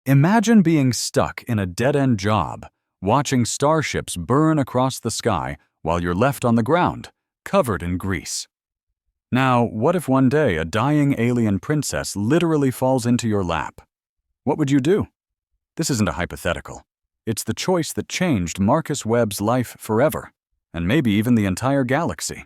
Imagine being stuck in a dead-end job, watching starships burn across the sky while you're left on the ground, covered in grease. Now, what if one day a dying alien princess literally falls into your lap? What would you do? This isn't a hypothetical. It's the choice that changed Marcus Webb's life forever, and maybe even the entire galaxy.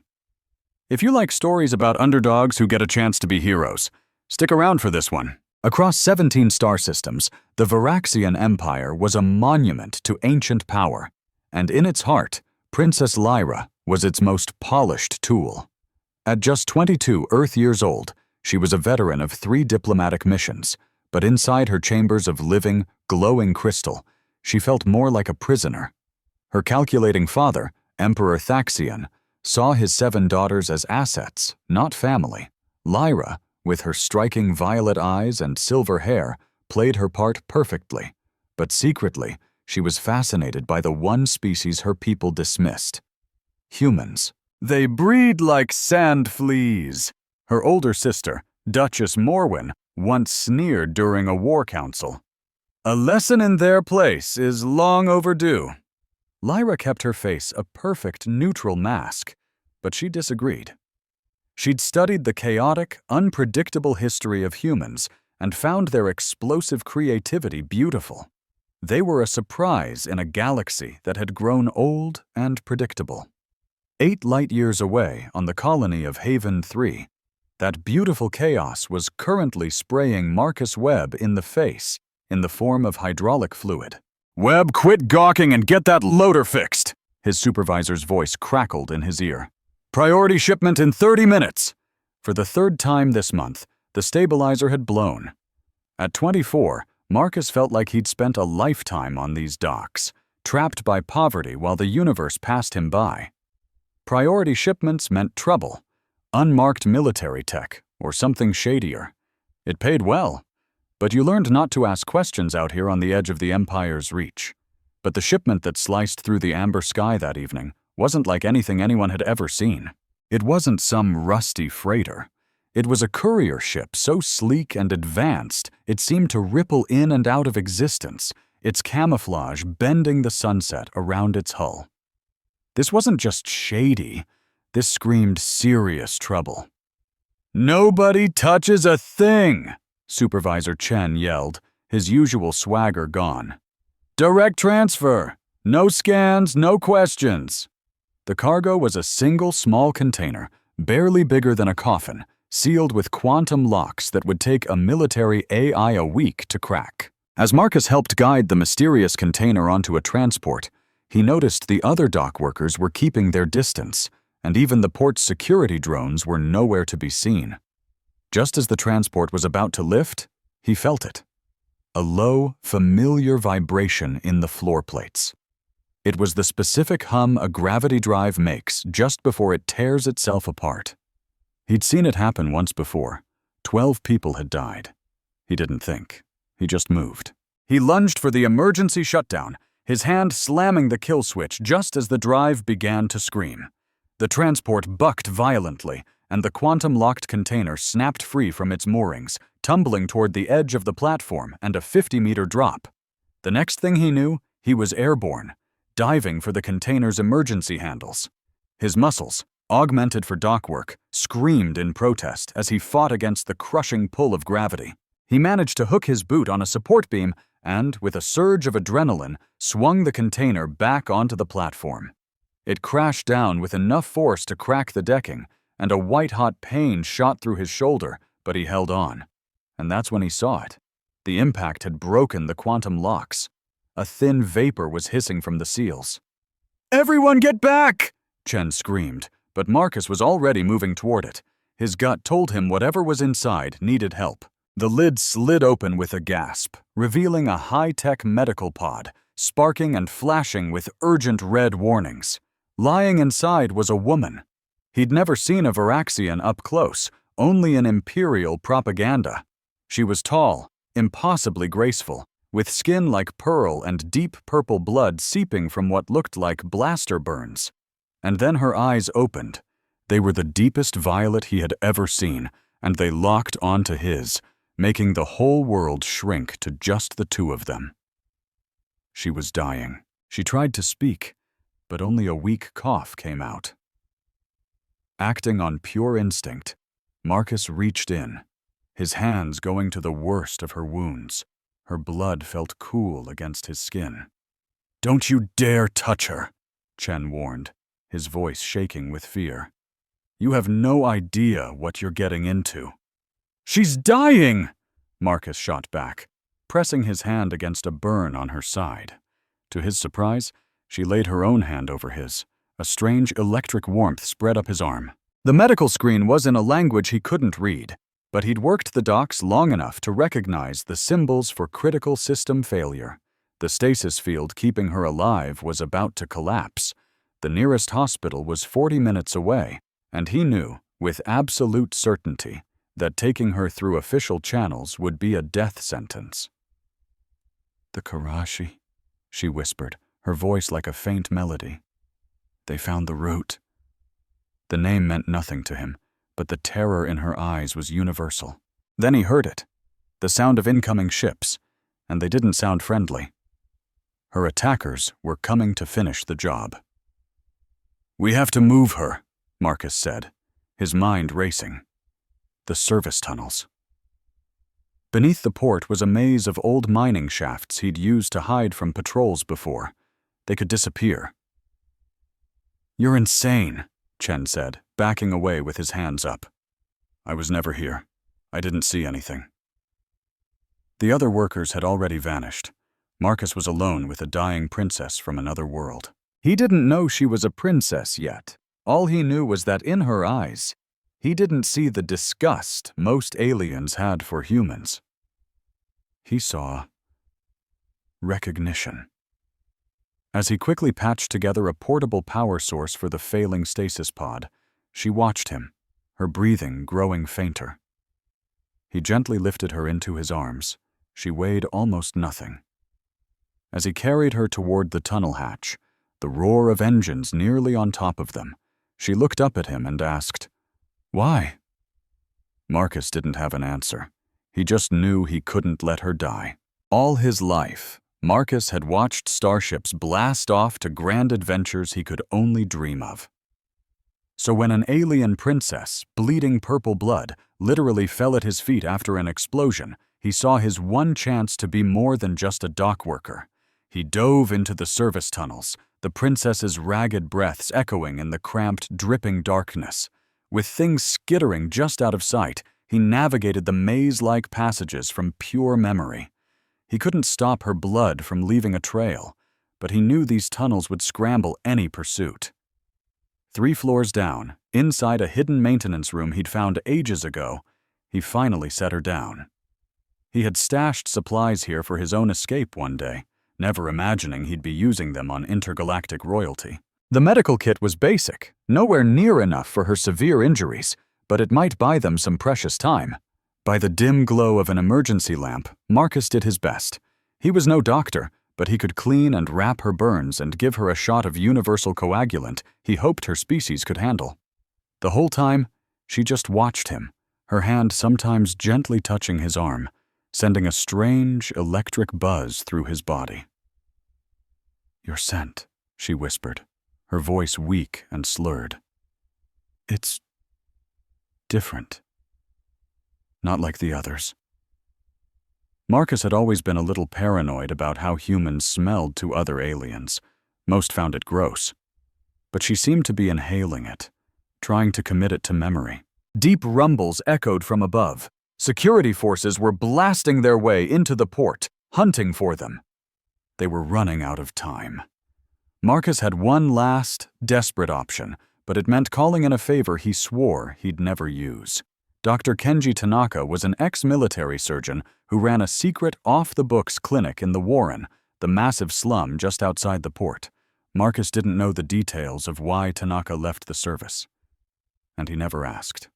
If you like stories about underdogs who get a chance to be heroes, stick around for this one. Across 17 star systems, the Varaxian Empire was a monument to ancient power, and in its heart, Princess Lyra was its most polished tool. At just 22 Earth years old, she was a veteran of 3 diplomatic missions, but inside her chambers of living, glowing crystal, she felt more like a prisoner. Her calculating father, Emperor Thaxion, saw his 7 daughters as assets, not family. Lyra, with her striking violet eyes and silver hair, played her part perfectly, but secretly, she was fascinated by the one species her people dismissed: humans. They breed like sand fleas. Her older sister, Duchess Morwen, once sneered during a war council. A lesson in their place is long overdue. Lyra kept her face a perfect neutral mask, but she disagreed. She'd studied the chaotic, unpredictable history of humans and found their explosive creativity beautiful. They were a surprise in a galaxy that had grown old and predictable. 8 light-years away on the colony of Haven 3, that beautiful chaos was currently spraying Marcus Webb in the face in the form of hydraulic fluid. "Webb, quit gawking and get that loader fixed!" His supervisor's voice crackled in his ear. "Priority shipment in 30 minutes!" For the 3rd time this month, the stabilizer had blown. At 24, Marcus felt like he'd spent a lifetime on these docks, trapped by poverty while the universe passed him by. Priority shipments meant trouble, unmarked military tech, or something shadier. It paid well, but you learned not to ask questions out here on the edge of the Empire's reach. But the shipment that sliced through the amber sky that evening wasn't like anything anyone had ever seen. It wasn't some rusty freighter. It was a courier ship so sleek and advanced it seemed to ripple in and out of existence, its camouflage bending the sunset around its hull. This wasn't just shady, this screamed serious trouble. "Nobody touches a thing!" Supervisor Chen yelled, his usual swagger gone. "Direct transfer! No scans, no questions!" The cargo was a single small container, barely bigger than a coffin, sealed with quantum locks that would take a military AI a week to crack. As Marcus helped guide the mysterious container onto a transport, he noticed the other dock workers were keeping their distance, and even the port's security drones were nowhere to be seen. Just as the transport was about to lift, he felt it. A low, familiar vibration in the floor plates. It was the specific hum a gravity drive makes just before it tears itself apart. He'd seen it happen once before. 12 people had died. He didn't think. He just moved. He lunged for the emergency shutdown, his hand slamming the kill switch just as the drive began to scream. The transport bucked violently, and the quantum-locked container snapped free from its moorings, tumbling toward the edge of the platform and a 50-meter drop. The next thing he knew, he was airborne, diving for the container's emergency handles. His muscles, augmented for dock work, screamed in protest as he fought against the crushing pull of gravity. He managed to hook his boot on a support beam and, with a surge of adrenaline, swung the container back onto the platform. It crashed down with enough force to crack the decking, and a white-hot pain shot through his shoulder, but he held on. And that's when he saw it. The impact had broken the quantum locks. A thin vapor was hissing from the seals. "Everyone get back!" Chen screamed, but Marcus was already moving toward it. His gut told him whatever was inside needed help. The lid slid open with a gasp, revealing a high-tech medical pod, sparking and flashing with urgent red warnings. Lying inside was a woman. He'd never seen a Varaxian up close, only in Imperial propaganda. She was tall, impossibly graceful, with skin like pearl and deep purple blood seeping from what looked like blaster burns. And then her eyes opened. They were the deepest violet he had ever seen, and they locked onto his, making the whole world shrink to just the two of them. She was dying. She tried to speak, but only a weak cough came out. Acting on pure instinct, Marcus reached in, his hands going to the worst of her wounds. Her blood felt cool against his skin. "Don't you dare touch her," Chen warned, his voice shaking with fear. "You have no idea what you're getting into." "She's dying!" Marcus shot back, pressing his hand against a burn on her side. To his surprise, she laid her own hand over his. A strange electric warmth spread up his arm. The medical screen was in a language he couldn't read, but he'd worked the docs long enough to recognize the symbols for critical system failure. The stasis field keeping her alive was about to collapse. The nearest hospital was 40 minutes away, and he knew, with absolute certainty, that taking her through official channels would be a death sentence. "The Karashi," she whispered, her voice like a faint melody. "They found the route." The name meant nothing to him, but the terror in her eyes was universal. Then he heard it, the sound of incoming ships, and they didn't sound friendly. Her attackers were coming to finish the job. "We have to move her," Marcus said, his mind racing. The service tunnels. Beneath the port was a maze of old mining shafts he'd used to hide from patrols before. They could disappear. "You're insane," Chen said, backing away with his hands up. "I was never here. I didn't see anything." The other workers had already vanished. Marcus was alone with a dying princess from another world. He didn't know she was a princess yet. All he knew was that in her eyes, he didn't see the disgust most aliens had for humans. He saw recognition. As he quickly patched together a portable power source for the failing stasis pod, she watched him, her breathing growing fainter. He gently lifted her into his arms. She weighed almost nothing. As he carried her toward the tunnel hatch, the roar of engines nearly on top of them, she looked up at him and asked, "Why?" Marcus didn't have an answer. He just knew he couldn't let her die. All his life, Marcus had watched starships blast off to grand adventures he could only dream of. So when an alien princess, bleeding purple blood, literally fell at his feet after an explosion, he saw his one chance to be more than just a dock worker. He dove into the service tunnels, the princess's ragged breaths echoing in the cramped, dripping darkness. With things skittering just out of sight, he navigated the maze-like passages from pure memory. He couldn't stop her blood from leaving a trail, but he knew these tunnels would scramble any pursuit. 3 floors down, inside a hidden maintenance room he'd found ages ago, he finally set her down. He had stashed supplies here for his own escape one day, never imagining he'd be using them on intergalactic royalty. The medical kit was basic, nowhere near enough for her severe injuries, but it might buy them some precious time. By the dim glow of an emergency lamp, Marcus did his best. He was no doctor, but he could clean and wrap her burns and give her a shot of universal coagulant he hoped her species could handle. The whole time, she just watched him, her hand sometimes gently touching his arm, sending a strange electric buzz through his body. "Your scent," she whispered, her voice weak and slurred. "It's different. Not like the others." Marcus had always been a little paranoid about how humans smelled to other aliens. Most found it gross. But she seemed to be inhaling it, trying to commit it to memory. Deep rumbles echoed from above. Security forces were blasting their way into the port, hunting for them. They were running out of time. Marcus had one last, desperate option, but it meant calling in a favor he swore he'd never use. Dr. Kenji Tanaka was an ex-military surgeon who ran a secret, off-the-books clinic in the Warren, the massive slum just outside the port. Marcus didn't know the details of why Tanaka left the service, and he never asked.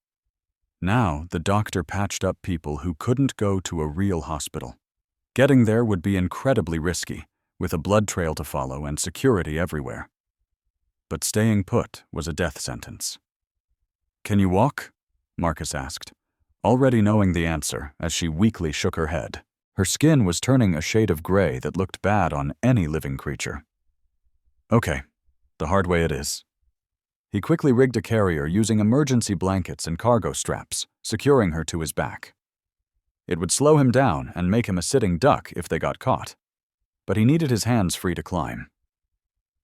Now, the doctor patched up people who couldn't go to a real hospital. Getting there would be incredibly risky, with a blood trail to follow and security everywhere. But staying put was a death sentence. "Can you walk?" Marcus asked. already knowing the answer as she weakly shook her head. Her skin was turning a shade of gray that looked bad on any living creature. Okay, the hard way it is. He quickly rigged a carrier using emergency blankets and cargo straps, securing her to his back. It would slow him down and make him a sitting duck if they got caught. But he needed his hands free to climb.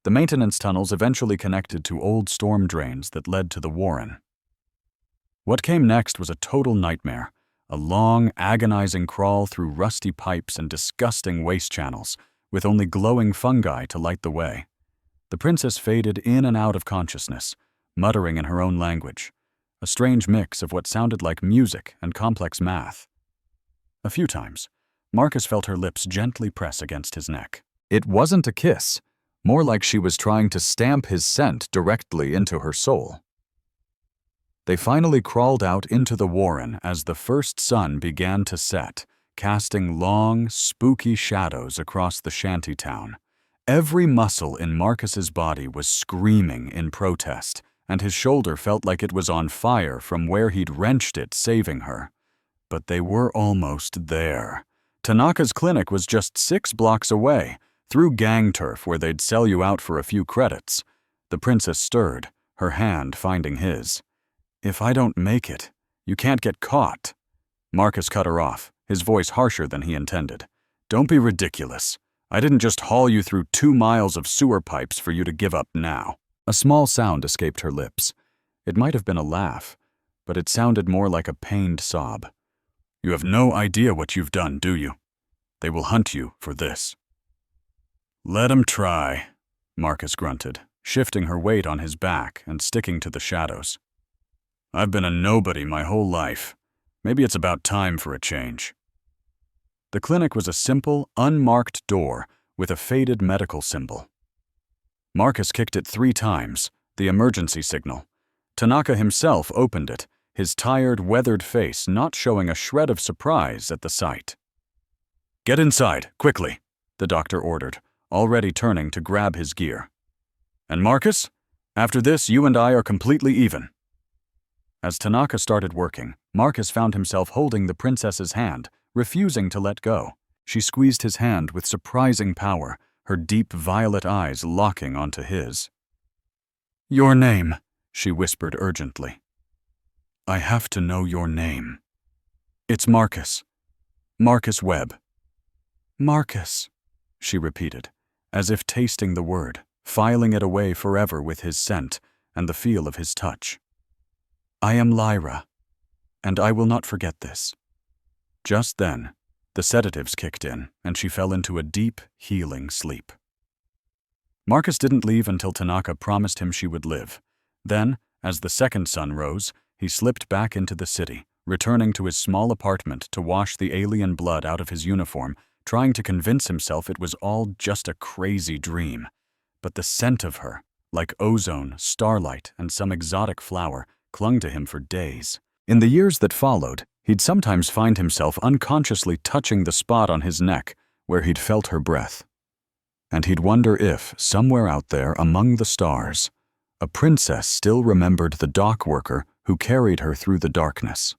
The maintenance tunnels eventually connected to old storm drains that led to the warren. What came next was a total nightmare, a long, agonizing crawl through rusty pipes and disgusting waste channels, with only glowing fungi to light the way. The princess faded in and out of consciousness, muttering in her own language, a strange mix of what sounded like music and complex math. A few times, Marcus felt her lips gently press against his neck. It wasn't a kiss, more like she was trying to stamp his scent directly into her soul. They finally crawled out into the warren as the first sun began to set, casting long, spooky shadows across the shanty town. Every muscle in Marcus's body was screaming in protest, and his shoulder felt like it was on fire from where he'd wrenched it saving her. But they were almost there. Tanaka's clinic was just 6 blocks away, through gang turf where they'd sell you out for a few credits. The princess stirred, her hand finding his. "If I don't make it, you can't get caught." Marcus cut her off, his voice harsher than he intended. "Don't be ridiculous. I didn't just haul you through 2 miles of sewer pipes for you to give up now." A small sound escaped her lips. It might have been a laugh, but it sounded more like a pained sob. "You have no idea what you've done, do you? They will hunt you for this." "Let 'em try," Marcus grunted, shifting her weight on his back and sticking to the shadows. "I've been a nobody my whole life. Maybe it's about time for a change." The clinic was a simple, unmarked door with a faded medical symbol. Marcus kicked it 3 times, the emergency signal. Tanaka himself opened it, his tired, weathered face not showing a shred of surprise at the sight. "Get inside, quickly," the doctor ordered, already turning to grab his gear. "And Marcus, after this you and I are completely even." As Tanaka started working, Marcus found himself holding the princess's hand, refusing to let go. She squeezed his hand with surprising power, her deep violet eyes locking onto his. "Your name," she whispered urgently. "I have to know your name." "It's Marcus. Marcus Webb." "Marcus," she repeated, as if tasting the word, filing it away forever with his scent and the feel of his touch. "I am Lyra, and I will not forget this." Just then, the sedatives kicked in, and she fell into a deep, healing sleep. Marcus didn't leave until Tanaka promised him she would live. Then, as the second sun rose, he slipped back into the city, returning to his small apartment to wash the alien blood out of his uniform, trying to convince himself it was all just a crazy dream. But the scent of her, like ozone, starlight, and some exotic flower, clung to him for days. In the years that followed, he'd sometimes find himself unconsciously touching the spot on his neck where he'd felt her breath. And he'd wonder if, somewhere out there among the stars, a princess still remembered the dock worker who carried her through the darkness.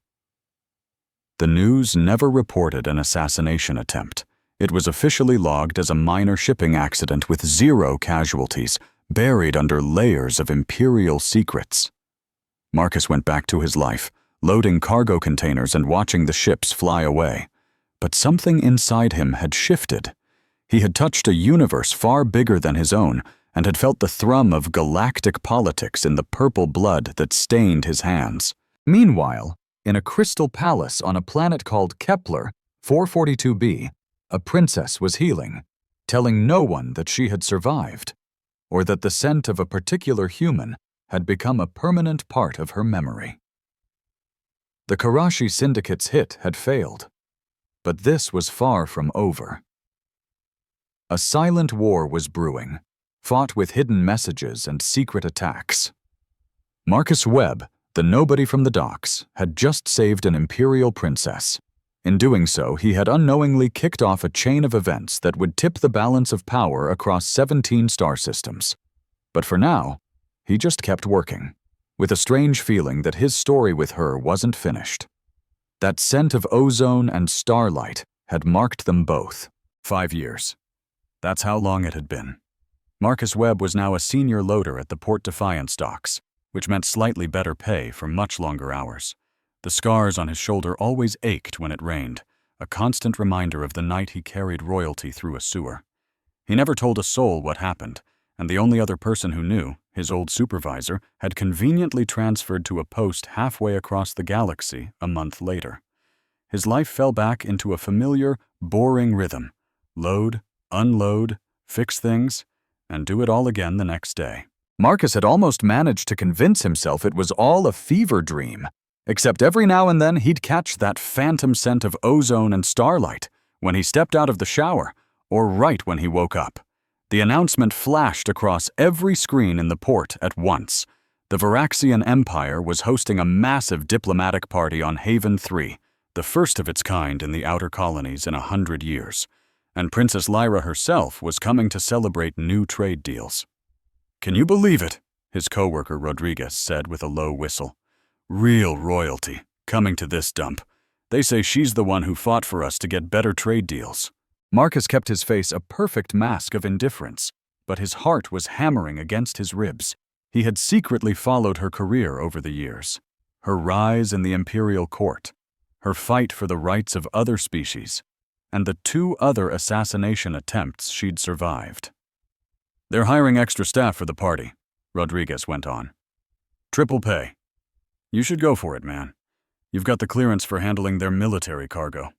The news never reported an assassination attempt. It was officially logged as a minor shipping accident with 0 casualties, buried under layers of imperial secrets. Marcus went back to his life, loading cargo containers and watching the ships fly away. But something inside him had shifted. He had touched a universe far bigger than his own and had felt the thrum of galactic politics in the purple blood that stained his hands. Meanwhile, in a crystal palace on a planet called Kepler 442b, a princess was healing, telling no one that she had survived, or that the scent of a particular human had become a permanent part of her memory. The Karashi Syndicate's hit had failed, but this was far from over. A silent war was brewing, fought with hidden messages and secret attacks. Marcus Webb, the nobody from the docks, had just saved an imperial princess. In doing so, he had unknowingly kicked off a chain of events that would tip the balance of power across 17 star systems. But for now, he just kept working, with a strange feeling that his story with her wasn't finished. That scent of ozone and starlight had marked them both. 5 years. That's how long it had been. Marcus Webb was now a senior loader at the Port Defiance docks, which meant slightly better pay for much longer hours. The scars on his shoulder always ached when it rained, a constant reminder of the night he carried royalty through a sewer. He never told a soul what happened, and the only other person who knew, his old supervisor, had conveniently transferred to a post halfway across the galaxy a month later. His life fell back into a familiar, boring rhythm. Load, unload, fix things, and do it all again the next day. Marcus had almost managed to convince himself it was all a fever dream, except every now and then he'd catch that phantom scent of ozone and starlight when he stepped out of the shower, or right when he woke up. The announcement flashed across every screen in the port at once. The Varaxian Empire was hosting a massive diplomatic party on Haven 3, the first of its kind in the outer colonies in 100 years, and Princess Lyra herself was coming to celebrate new trade deals. "Can you believe it?" his coworker Rodriguez said with a low whistle. "Real royalty, coming to this dump. They say she's the one who fought for us to get better trade deals." Marcus kept his face a perfect mask of indifference, but his heart was hammering against his ribs. He had secretly followed her career over the years. Her rise in the imperial court, her fight for the rights of other species, and the 2 other assassination attempts she'd survived. "They're hiring extra staff for the party," Rodriguez went on. "Triple pay. You should go for it, man. You've got the clearance for handling their military cargo."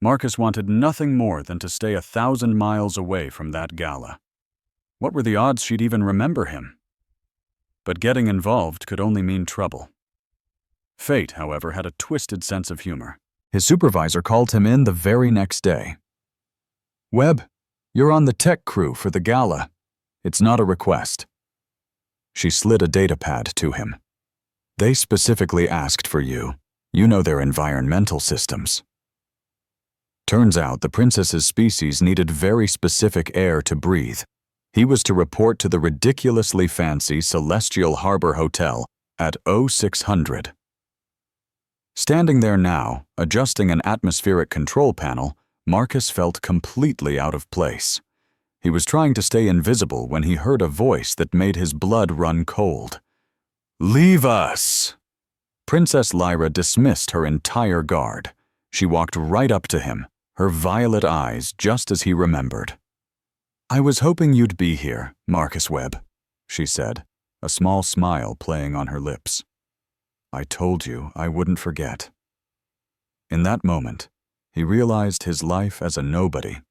Marcus wanted nothing more than to stay 1,000 miles away from that gala. What were the odds she'd even remember him? But getting involved could only mean trouble. Fate, however, had a twisted sense of humor. His supervisor called him in the very next day. "Webb, you're on the tech crew for the gala. It's not a request." She slid a data pad to him. "They specifically asked for you. You know their environmental systems." Turns out the princess's species needed very specific air to breathe. He was to report to the ridiculously fancy Celestial Harbor Hotel at 0600. Standing there now, adjusting an atmospheric control panel, Marcus felt completely out of place. He was trying to stay invisible when he heard a voice that made his blood run cold. "Leave us!" Princess Lyra dismissed her entire guard. She walked right up to him, her violet eyes just as he remembered. "I was hoping you'd be here, Marcus Webb," she said, a small smile playing on her lips. "I told you I wouldn't forget." In that moment, he realized his life as a nobody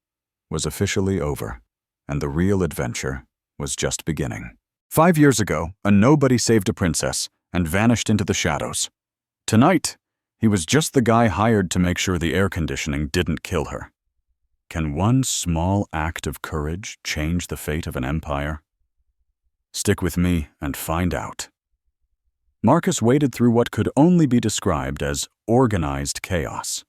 was officially over, and the real adventure was just beginning. 5 years ago, a nobody saved a princess and vanished into the shadows. Tonight, he was just the guy hired to make sure the air conditioning didn't kill her. Can one small act of courage change the fate of an empire? Stick with me and find out. Marcus waded through what could only be described as organized chaos.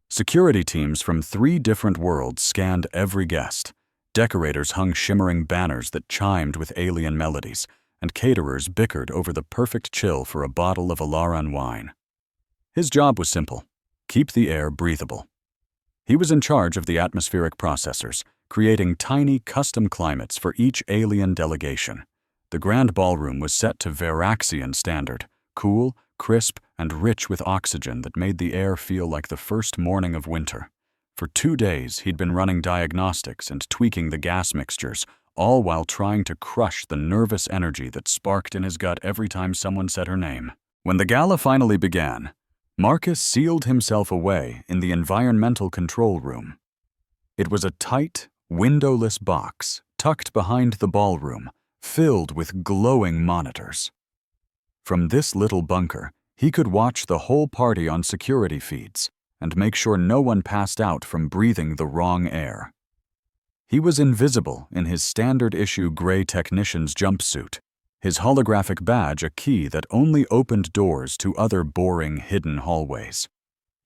Security teams from 3 different worlds scanned every guest. Decorators hung shimmering banners that chimed with alien melodies, and caterers bickered over the perfect chill for a bottle of Alaran wine. His job was simple: keep the air breathable. He was in charge of the atmospheric processors, creating tiny custom climates for each alien delegation. The grand ballroom was set to Varaxian standard, cool, crisp, and rich with oxygen that made the air feel like the first morning of winter. For 2 days, he'd been running diagnostics and tweaking the gas mixtures, all while trying to crush the nervous energy that sparked in his gut every time someone said her name. When the gala finally began, Marcus sealed himself away in the environmental control room. It was a tight, windowless box tucked behind the ballroom, filled with glowing monitors. From this little bunker, he could watch the whole party on security feeds and make sure no one passed out from breathing the wrong air. He was invisible in his standard-issue gray technician's jumpsuit, his holographic badge a key that only opened doors to other boring, hidden hallways.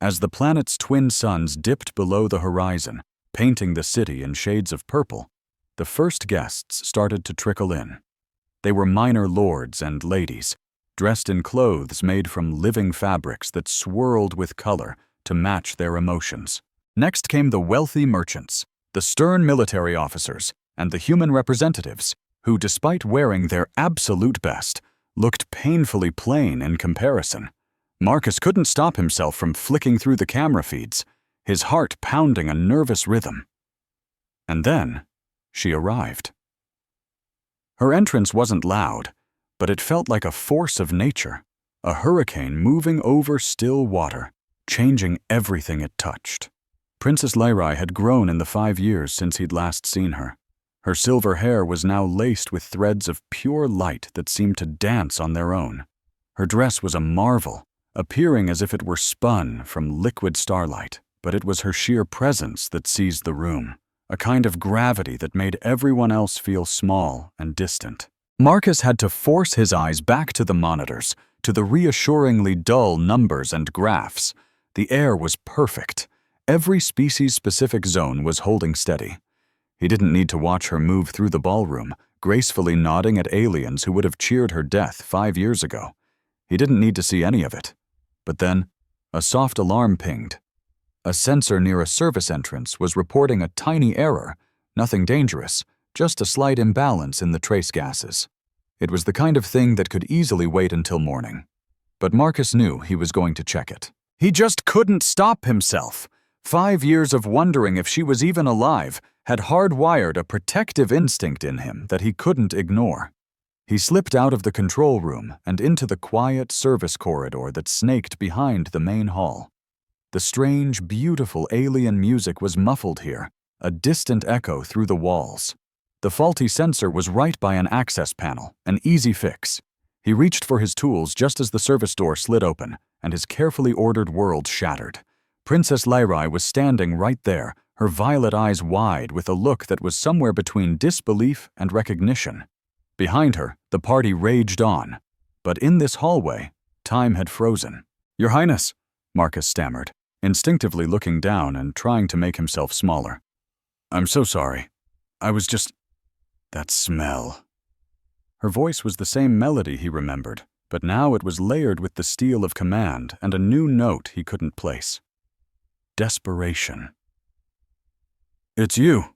As the planet's twin suns dipped below the horizon, painting the city in shades of purple, the first guests started to trickle in. They were minor lords and ladies, dressed in clothes made from living fabrics that swirled with color to match their emotions. Next came the wealthy merchants, the stern military officers, and the human representatives, who, despite wearing their absolute best, looked painfully plain in comparison. Marcus couldn't stop himself from flicking through the camera feeds, his heart pounding a nervous rhythm. And then, she arrived. Her entrance wasn't loud, but it felt like a force of nature, a hurricane moving over still water, changing everything it touched. Princess Leirai had grown in the 5 years since he'd last seen her. Her silver hair was now laced with threads of pure light that seemed to dance on their own. Her dress was a marvel, appearing as if it were spun from liquid starlight, but it was her sheer presence that seized the room, a kind of gravity that made everyone else feel small and distant. Marcus had to force his eyes back to the monitors, to the reassuringly dull numbers and graphs. The air was perfect. Every species-specific zone was holding steady. He didn't need to watch her move through the ballroom, gracefully nodding at aliens who would have cheered her death 5 years ago. He didn't need to see any of it. But then, a soft alarm pinged. A sensor near a service entrance was reporting a tiny error, nothing dangerous, just a slight imbalance in the trace gases. It was the kind of thing that could easily wait until morning. But Marcus knew he was going to check it. He just couldn't stop himself. 5 years of wondering if she was even alive had hardwired a protective instinct in him that he couldn't ignore. He slipped out of the control room and into the quiet service corridor that snaked behind the main hall. The strange, beautiful alien music was muffled here, a distant echo through the walls. The faulty sensor was right by an access panel, an easy fix. He reached for his tools just as the service door slid open, and his carefully ordered world shattered. Princess Leirai was standing right there, her violet eyes wide with a look that was somewhere between disbelief and recognition. Behind her, the party raged on. But in this hallway, time had frozen. "Your Highness," Marcus stammered, instinctively looking down and trying to make himself smaller. "I'm so sorry. I was just... that smell." Her voice was the same melody he remembered, but now it was layered with the steel of command and a new note he couldn't place. Desperation. "It's you."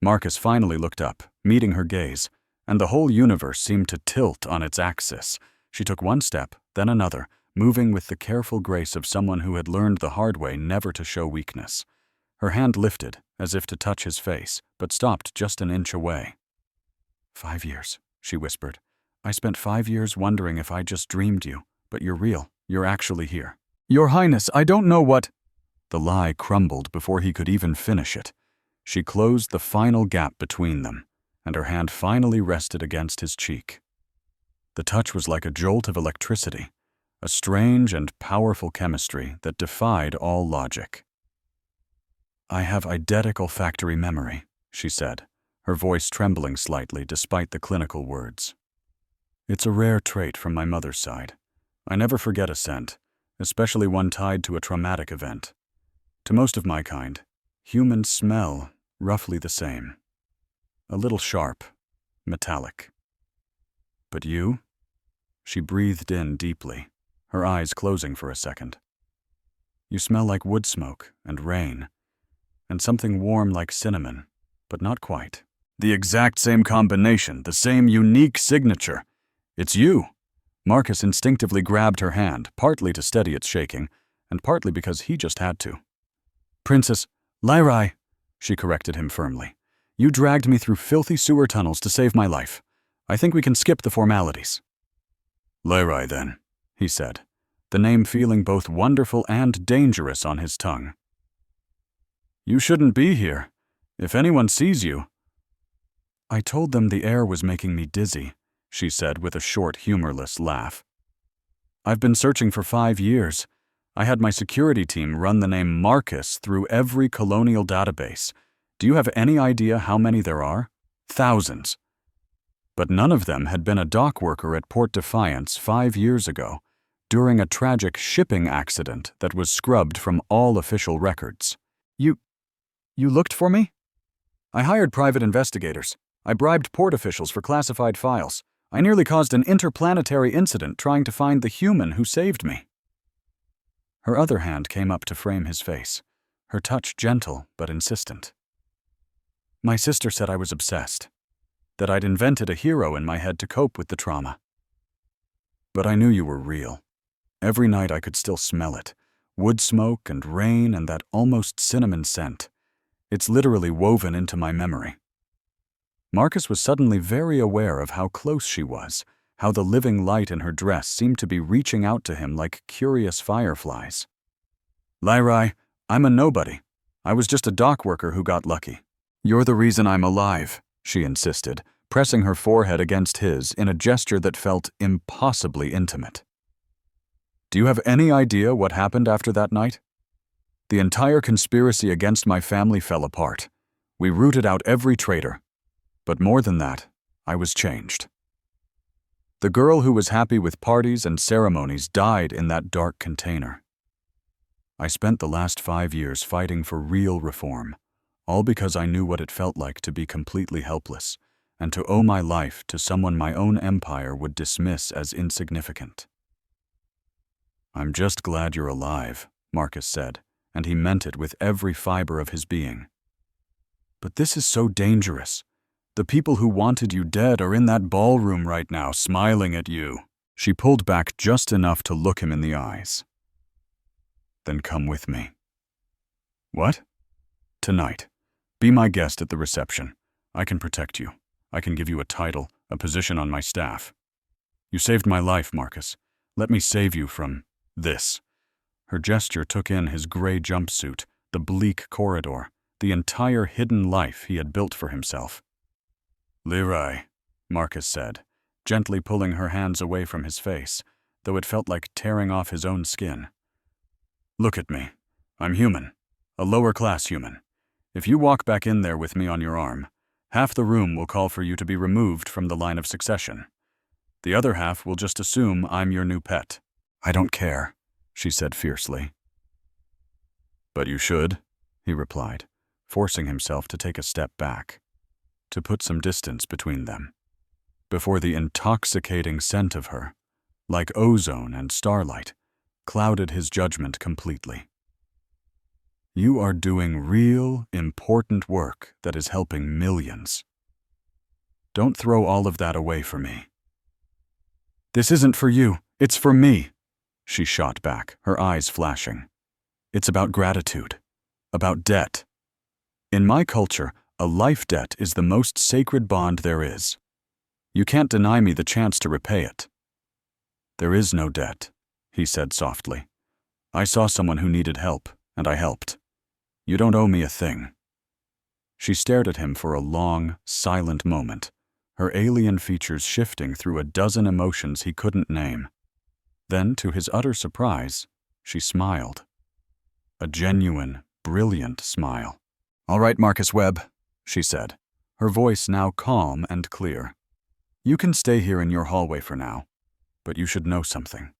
Marcus finally looked up, meeting her gaze, and the whole universe seemed to tilt on its axis. She took one step, then another, moving with the careful grace of someone who had learned the hard way never to show weakness. Her hand lifted, as if to touch his face, but stopped just an inch away. 5 years, she whispered. "I spent 5 years wondering if I just dreamed you, but you're real. You're actually here." "Your Highness, I don't know what—" The lie crumbled before he could even finish it. She closed the final gap between them, and her hand finally rested against his cheek. The touch was like a jolt of electricity, a strange and powerful chemistry that defied all logic. "I have eidetic olfactory memory," she said, her voice trembling slightly despite the clinical words. "It's a rare trait from my mother's side. I never forget a scent, especially one tied to a traumatic event. To most of my kind, humans smell roughly the same. A little sharp, metallic. But you?" She breathed in deeply, her eyes closing for a second. "You smell like wood smoke and rain, and something warm like cinnamon, but not quite. The exact same combination, the same unique signature. It's you." Marcus instinctively grabbed her hand, partly to steady its shaking, and partly because he just had to. "Princess Leirai," she corrected him firmly. "You dragged me through filthy sewer tunnels to save my life. I think we can skip the formalities." "Leirai, then," he said, the name feeling both wonderful and dangerous on his tongue. "You shouldn't be here. If anyone sees you—" "I told them the air was making me dizzy," she said with a short, humorless laugh. "I've been searching for 5 years. I had my security team run the name Marcus through every colonial database. Do you have any idea how many there are? Thousands. But none of them had been a dock worker at Port Defiance 5 years ago, during a tragic shipping accident that was scrubbed from all official records. You looked for me?" "I hired private investigators. I bribed port officials for classified files. I nearly caused an interplanetary incident trying to find the human who saved me." Her other hand came up to frame his face, her touch gentle but insistent. "My sister said I was obsessed, that I'd invented a hero in my head to cope with the trauma. But I knew you were real. Every night I could still smell it. Wood smoke and rain and that almost cinnamon scent. It's literally woven into my memory." Marcus was suddenly very aware of how close she was, how the living light in her dress seemed to be reaching out to him like curious fireflies. "Lyrai, I'm a nobody. I was just a dock worker who got lucky. You're the reason I'm alive," she insisted, pressing her forehead against his in a gesture that felt impossibly intimate. "Do you have any idea what happened after that night? The entire conspiracy against my family fell apart. We rooted out every traitor. But more than that, I was changed. The girl who was happy with parties and ceremonies died in that dark container. I spent the last 5 years fighting for real reform, all because I knew what it felt like to be completely helpless and to owe my life to someone my own empire would dismiss as insignificant." "I'm just glad you're alive," Marcus said, and he meant it with every fiber of his being. "But this is so dangerous. The people who wanted you dead are in that ballroom right now, smiling at you." She pulled back just enough to look him in the eyes. "Then come with me." "What?" "Tonight. Be my guest at the reception. I can protect you. I can give you a title, a position on my staff. You saved my life, Marcus. Let me save you from this." Her gesture took in his gray jumpsuit, the bleak corridor, the entire hidden life he had built for himself. "Lyrai," Marcus said, gently pulling her hands away from his face, though it felt like tearing off his own skin. "Look at me. I'm human, a lower-class human. If you walk back in there with me on your arm, half the room will call for you to be removed from the line of succession. The other half will just assume I'm your new pet." "I don't care," she said fiercely. "But you should," he replied, forcing himself to take a step back, to put some distance between them, before the intoxicating scent of her, like ozone and starlight, clouded his judgment completely. "You are doing real, important work that is helping millions. Don't throw all of that away for me." "This isn't for you, it's for me," she shot back, her eyes flashing. "It's about gratitude, about debt. In my culture, a life debt is the most sacred bond there is. You can't deny me the chance to repay it." "There is no debt," he said softly. "I saw someone who needed help, and I helped. You don't owe me a thing." She stared at him for a long, silent moment, her alien features shifting through a dozen emotions he couldn't name. Then, to his utter surprise, she smiled. A genuine, brilliant smile. "All right, Marcus Webb," she said, her voice now calm and clear. "You can stay here in your hallway for now, but you should know something."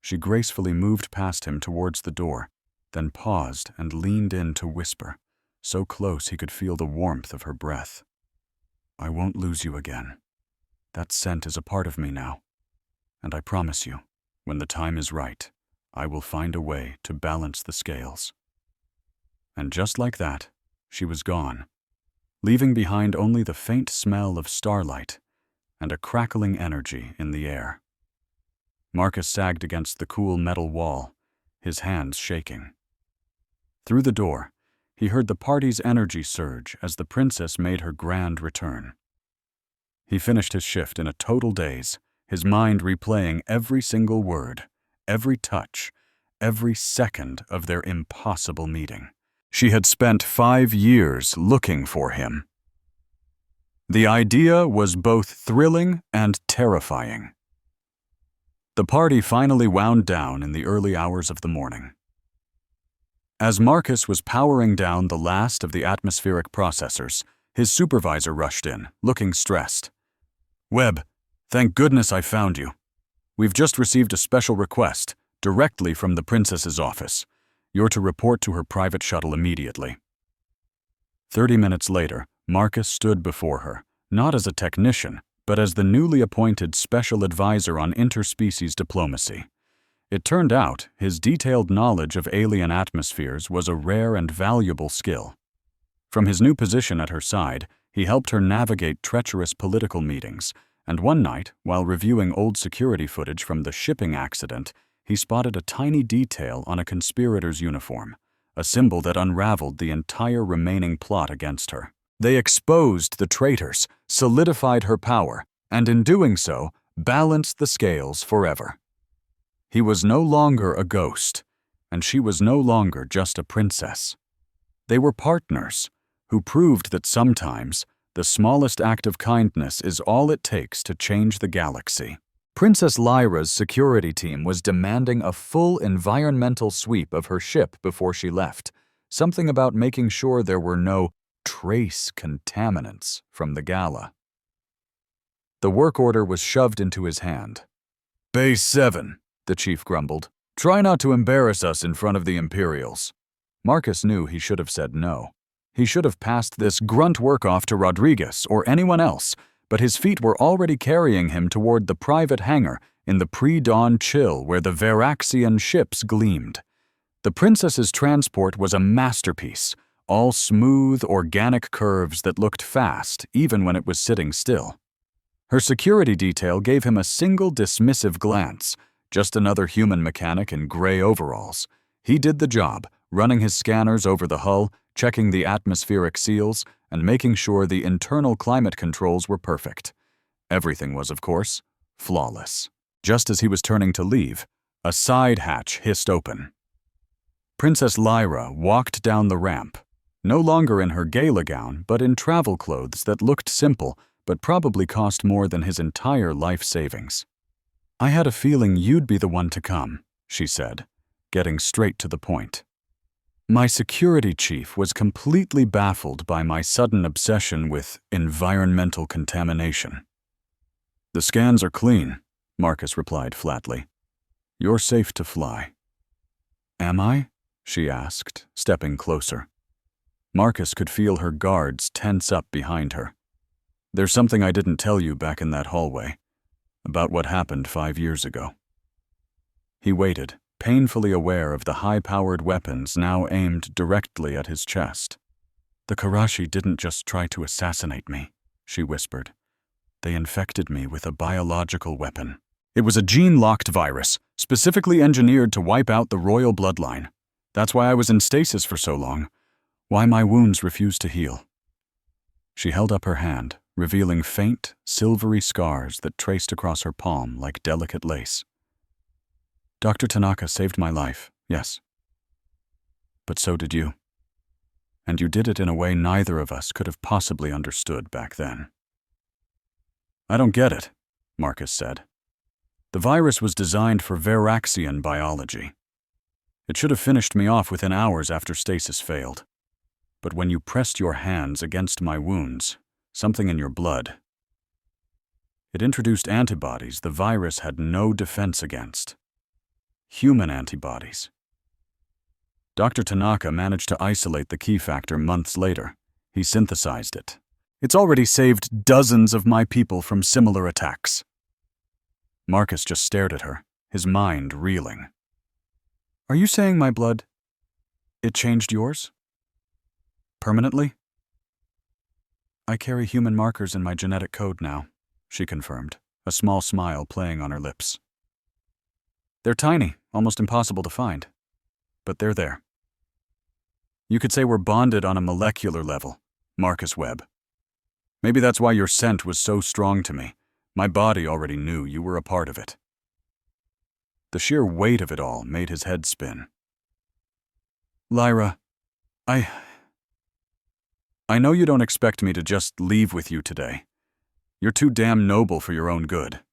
She gracefully moved past him towards the door, then paused and leaned in to whisper, so close he could feel the warmth of her breath. "I won't lose you again. That scent is a part of me now, and I promise you, when the time is right, I will find a way to balance the scales." And just like that, she was gone, leaving behind only the faint smell of starlight and a crackling energy in the air. Marcus sagged against the cool metal wall, his hands shaking. Through the door, he heard the party's energy surge as the princess made her grand return. He finished his shift in a total daze, his mind replaying every single word, every touch, every second of their impossible meeting. She had spent 5 years looking for him. The idea was both thrilling and terrifying. The party finally wound down in the early hours of the morning. As Marcus was powering down the last of the atmospheric processors, his supervisor rushed in, looking stressed. "Webb, thank goodness I found you. We've just received a special request, directly from the princess's office. You're to report to her private shuttle immediately." 30 minutes later, Marcus stood before her, not as a technician, but as the newly appointed special advisor on interspecies diplomacy. It turned out his detailed knowledge of alien atmospheres was a rare and valuable skill. From his new position at her side, he helped her navigate treacherous political meetings, and one night, while reviewing old security footage from the shipping accident, he spotted a tiny detail on a conspirator's uniform, a symbol that unraveled the entire remaining plot against her. They exposed the traitors, solidified her power, and in doing so, balanced the scales forever. He was no longer a ghost, and she was no longer just a princess. They were partners who proved that sometimes the smallest act of kindness is all it takes to change the galaxy. Princess Lyra's security team was demanding a full environmental sweep of her ship before she left, something about making sure there were no trace contaminants from the gala. The work order was shoved into his hand. "Base 7, the chief grumbled. "Try not to embarrass us in front of the Imperials." Marcus knew he should have said no. He should have passed this grunt work off to Rodriguez or anyone else, but his feet were already carrying him toward the private hangar in the pre-dawn chill where the Veraxian ships gleamed. The princess's transport was a masterpiece, all smooth, organic curves that looked fast even when it was sitting still. Her security detail gave him a single dismissive glance, just another human mechanic in gray overalls. He did the job, running his scanners over the hull, checking the atmospheric seals, and making sure the internal climate controls were perfect. Everything was, of course, flawless. Just as he was turning to leave, a side hatch hissed open. Princess Lyra walked down the ramp, no longer in her gala gown, but in travel clothes that looked simple, but probably cost more than his entire life savings. "I had a feeling you'd be the one to come," she said, getting straight to the point. "My security chief was completely baffled by my sudden obsession with environmental contamination." "The scans are clean," Marcus replied flatly. "You're safe to fly." "Am I?" she asked, stepping closer. Marcus could feel her guards tense up behind her. "There's something I didn't tell you back in that hallway, about what happened 5 years ago." He waited, painfully aware of the high-powered weapons now aimed directly at his chest. "The Karashi didn't just try to assassinate me," she whispered. "They infected me with a biological weapon. It was a gene-locked virus, specifically engineered to wipe out the royal bloodline. That's why I was in stasis for so long, why my wounds refused to heal." She held up her hand, revealing faint, silvery scars that traced across her palm like delicate lace. "Dr. Tanaka saved my life, yes. But so did you. And you did it in a way neither of us could have possibly understood back then." "I don't get it," Marcus said. "The virus was designed for Veraxian biology. It should have finished me off within hours after stasis failed. But when you pressed your hands against my wounds, something in your blood, it introduced antibodies the virus had no defense against. Human antibodies. Dr. Tanaka managed to isolate the key factor months later. He synthesized it. It's already saved dozens of my people from similar attacks." Marcus just stared at her, his mind reeling. "Are you saying my blood, it changed yours? Permanently?" "I carry human markers in my genetic code now," she confirmed, a small smile playing on her lips. "They're tiny, almost impossible to find. But they're there. You could say we're bonded on a molecular level, Marcus Webb. Maybe that's why your scent was so strong to me. My body already knew you were a part of it." The sheer weight of it all made his head spin. "Lyra, I know you don't expect me to just leave with you today. You're too damn noble for your own good.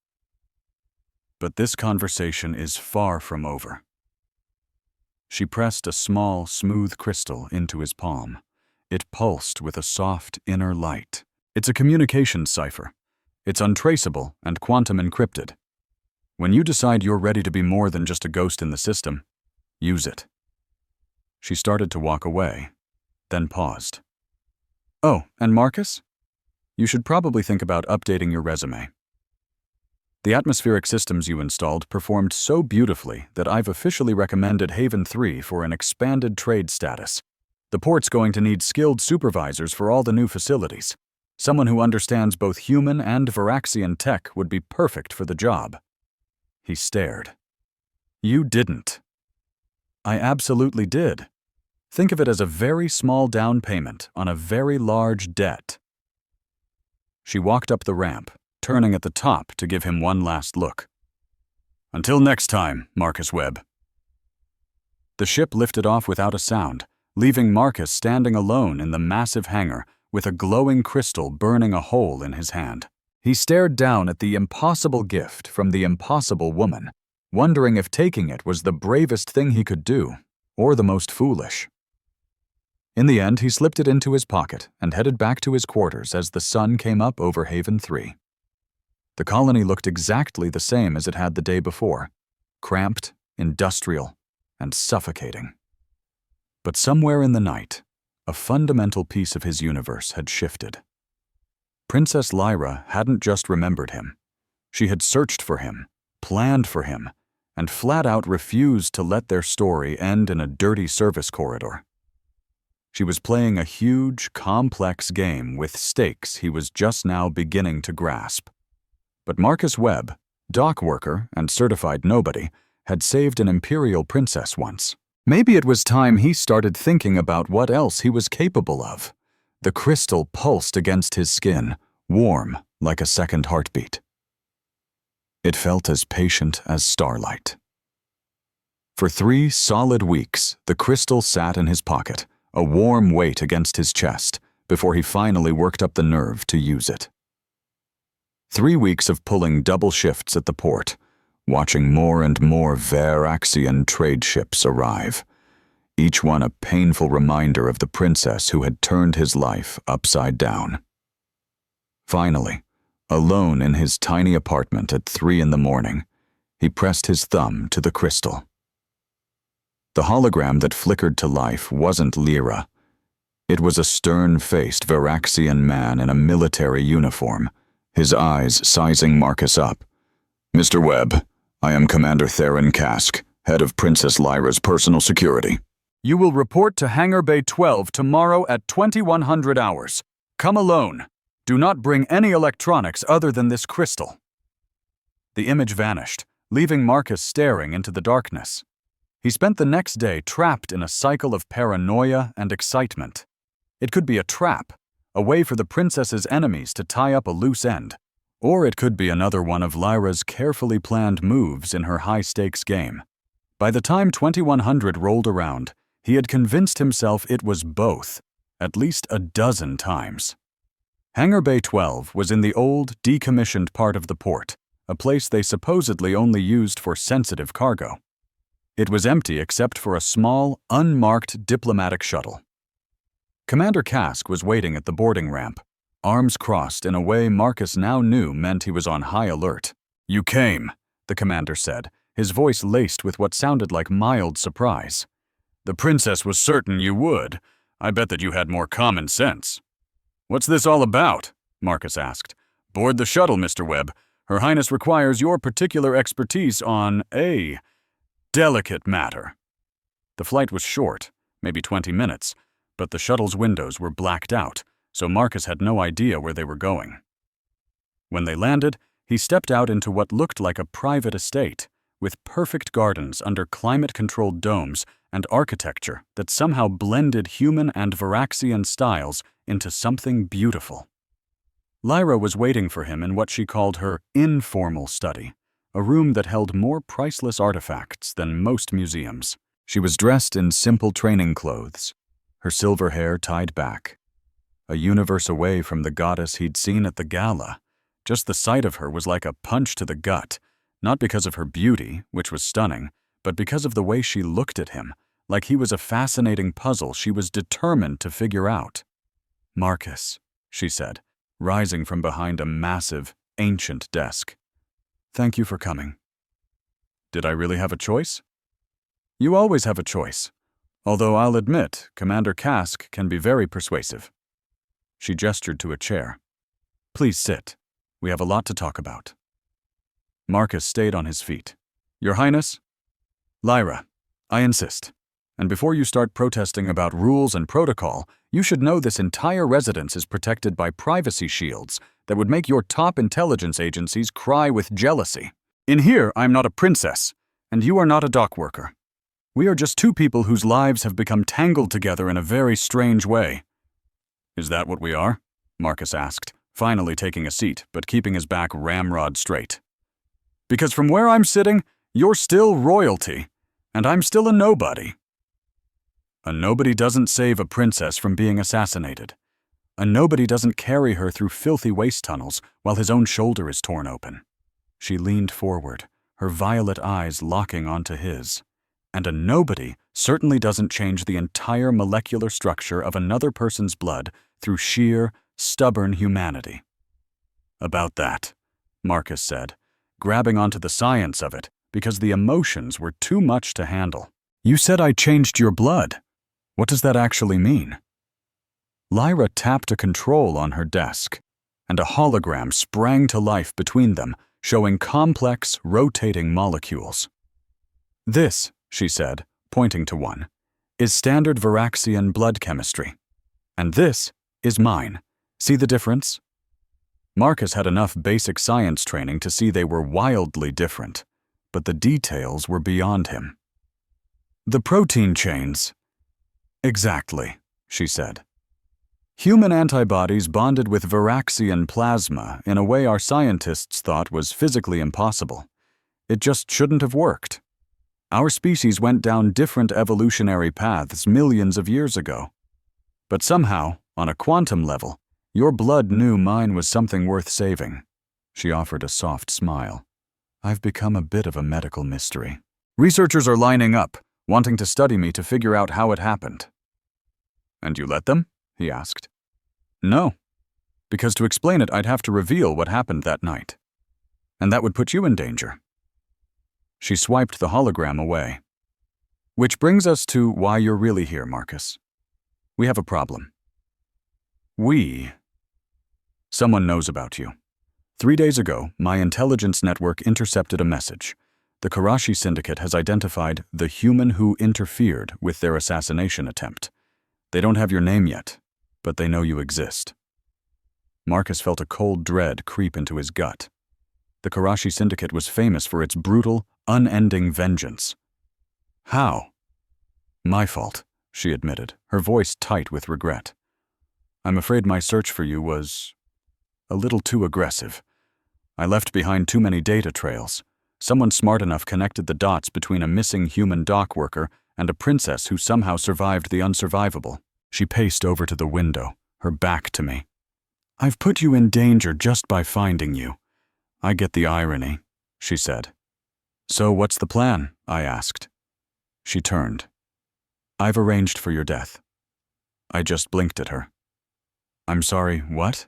But this conversation is far from over." She pressed a small, smooth crystal into his palm. It pulsed with a soft inner light. "It's a communications cipher. It's untraceable and quantum encrypted. When you decide you're ready to be more than just a ghost in the system, use it." She started to walk away, then paused. "Oh, and Marcus? You should probably think about updating your resume. The atmospheric systems you installed performed so beautifully that I've officially recommended Haven 3 for an expanded trade status. The port's going to need skilled supervisors for all the new facilities. Someone who understands both human and Varaxian tech would be perfect for the job. He stared. You didn't. I absolutely did. Think of it as a very small down payment on a very large debt. She walked up the ramp, turning at the top to give him one last look. Until next time, Marcus Webb. The ship lifted off without a sound, leaving Marcus standing alone in the massive hangar with a glowing crystal burning a hole in his hand. He stared down at the impossible gift from the impossible woman, wondering if taking it was the bravest thing he could do, or the most foolish. In the end, he slipped it into his pocket and headed back to his quarters as the sun came up over Haven 3. The colony looked exactly the same as it had the day before, cramped, industrial, and suffocating. But somewhere in the night, a fundamental piece of his universe had shifted. Princess Lyra hadn't just remembered him. She had searched for him, planned for him, and flat out refused to let their story end in a dirty service corridor. She was playing a huge, complex game with stakes he was just now beginning to grasp. But Marcus Webb, dock worker and certified nobody, had saved an imperial princess once. Maybe it was time he started thinking about what else he was capable of. The crystal pulsed against his skin, warm like a second heartbeat. It felt as patient as starlight. For 3 solid weeks, the crystal sat in his pocket, a warm weight against his chest, before he finally worked up the nerve to use it. 3 weeks of pulling double shifts at the port, watching more and more Varaxian trade ships arrive, each one a painful reminder of the princess who had turned his life upside down. Finally, alone in his tiny apartment at 3 in the morning, he pressed his thumb to the crystal. The hologram that flickered to life wasn't Lyra. It was a stern-faced Varaxian man in a military uniform, his eyes sizing Marcus up. Mr. Webb, I am Commander Theron Kask, head of Princess Lyra's personal security. You will report to Hangar Bay 12 tomorrow at 2100 hours. Come alone. Do not bring any electronics other than this crystal. The image vanished, leaving Marcus staring into the darkness. He spent the next day trapped in a cycle of paranoia and excitement. It could be a trap, a way for the princess's enemies to tie up a loose end, or it could be another one of Lyra's carefully planned moves in her high-stakes game. By the time 2100 rolled around, he had convinced himself it was both, at least a dozen times. Hangar Bay 12 was in the old, decommissioned part of the port, a place they supposedly only used for sensitive cargo. It was empty except for a small, unmarked diplomatic shuttle. Commander Kask was waiting at the boarding ramp, arms crossed in a way Marcus now knew meant he was on high alert. You came, the commander said, his voice laced with what sounded like mild surprise. The princess was certain you would. I bet that you had more common sense. What's this all about? Marcus asked. Board the shuttle, Mr. Webb. Her Highness requires your particular expertise on a delicate matter. The flight was short, maybe 20 minutes, but the shuttle's windows were blacked out, so Marcus had no idea where they were going. When they landed, he stepped out into what looked like a private estate, with perfect gardens under climate-controlled domes and architecture that somehow blended human and Varaxian styles into something beautiful. Lyra was waiting for him in what she called her informal study, a room that held more priceless artifacts than most museums. She was dressed in simple training clothes, her silver hair tied back. A universe away from the goddess he'd seen at the gala, just the sight of her was like a punch to the gut, not because of her beauty, which was stunning, but because of the way she looked at him, like he was a fascinating puzzle she was determined to figure out. Marcus, she said, rising from behind a massive, ancient desk. Thank you for coming. Did I really have a choice? You always have a choice. Although I'll admit, Commander Kask can be very persuasive. She gestured to a chair. Please sit. We have a lot to talk about. Marcus stayed on his feet. Your Highness? Lyra, I insist. And before you start protesting about rules and protocol, you should know this entire residence is protected by privacy shields that would make your top intelligence agencies cry with jealousy. In here, I'm not a princess, and you are not a dock worker. We are just two people whose lives have become tangled together in a very strange way. Is that what we are? Marcus asked, finally taking a seat, but keeping his back ramrod straight. Because from where I'm sitting, you're still royalty, and I'm still a nobody. A nobody doesn't save a princess from being assassinated. A nobody doesn't carry her through filthy waste tunnels while his own shoulder is torn open. She leaned forward, her violet eyes locking onto his. And a nobody certainly doesn't change the entire molecular structure of another person's blood through sheer, stubborn humanity. About that, Marcus said, grabbing onto the science of it because the emotions were too much to handle. You said I changed your blood. What does that actually mean? Lyra tapped a control on her desk, and a hologram sprang to life between them, showing complex, rotating molecules. This, she said, pointing to one, is standard Varaxian blood chemistry. And this is mine. See the difference? Marcus had enough basic science training to see they were wildly different, but the details were beyond him. The protein chains. Exactly, she said. Human antibodies bonded with Varaxian plasma in a way our scientists thought was physically impossible. It just shouldn't have worked. Our species went down different evolutionary paths millions of years ago. But somehow, on a quantum level, your blood knew mine was something worth saving. She offered a soft smile. I've become a bit of a medical mystery. Researchers are lining up, wanting to study me to figure out how it happened. And you let them? He asked. No, because to explain it, I'd have to reveal what happened that night. And that would put you in danger. She swiped the hologram away. Which brings us to why you're really here, Marcus. We have a problem. Someone knows about you. 3 days ago, my intelligence network intercepted a message. The Karashi Syndicate has identified the human who interfered with their assassination attempt. They don't have your name yet, but they know you exist. Marcus felt a cold dread creep into his gut. The Karashi Syndicate was famous for its brutal, unending vengeance. How? My fault, she admitted, her voice tight with regret. I'm afraid my search for you was a little too aggressive. I left behind too many data trails. Someone smart enough connected the dots between a missing human dock worker and a princess who somehow survived the unsurvivable. She paced over to the window, her back to me. I've put you in danger just by finding you. I get the irony, she said. So what's the plan? I asked. She turned. I've arranged for your death. I just blinked at her. I'm sorry, what?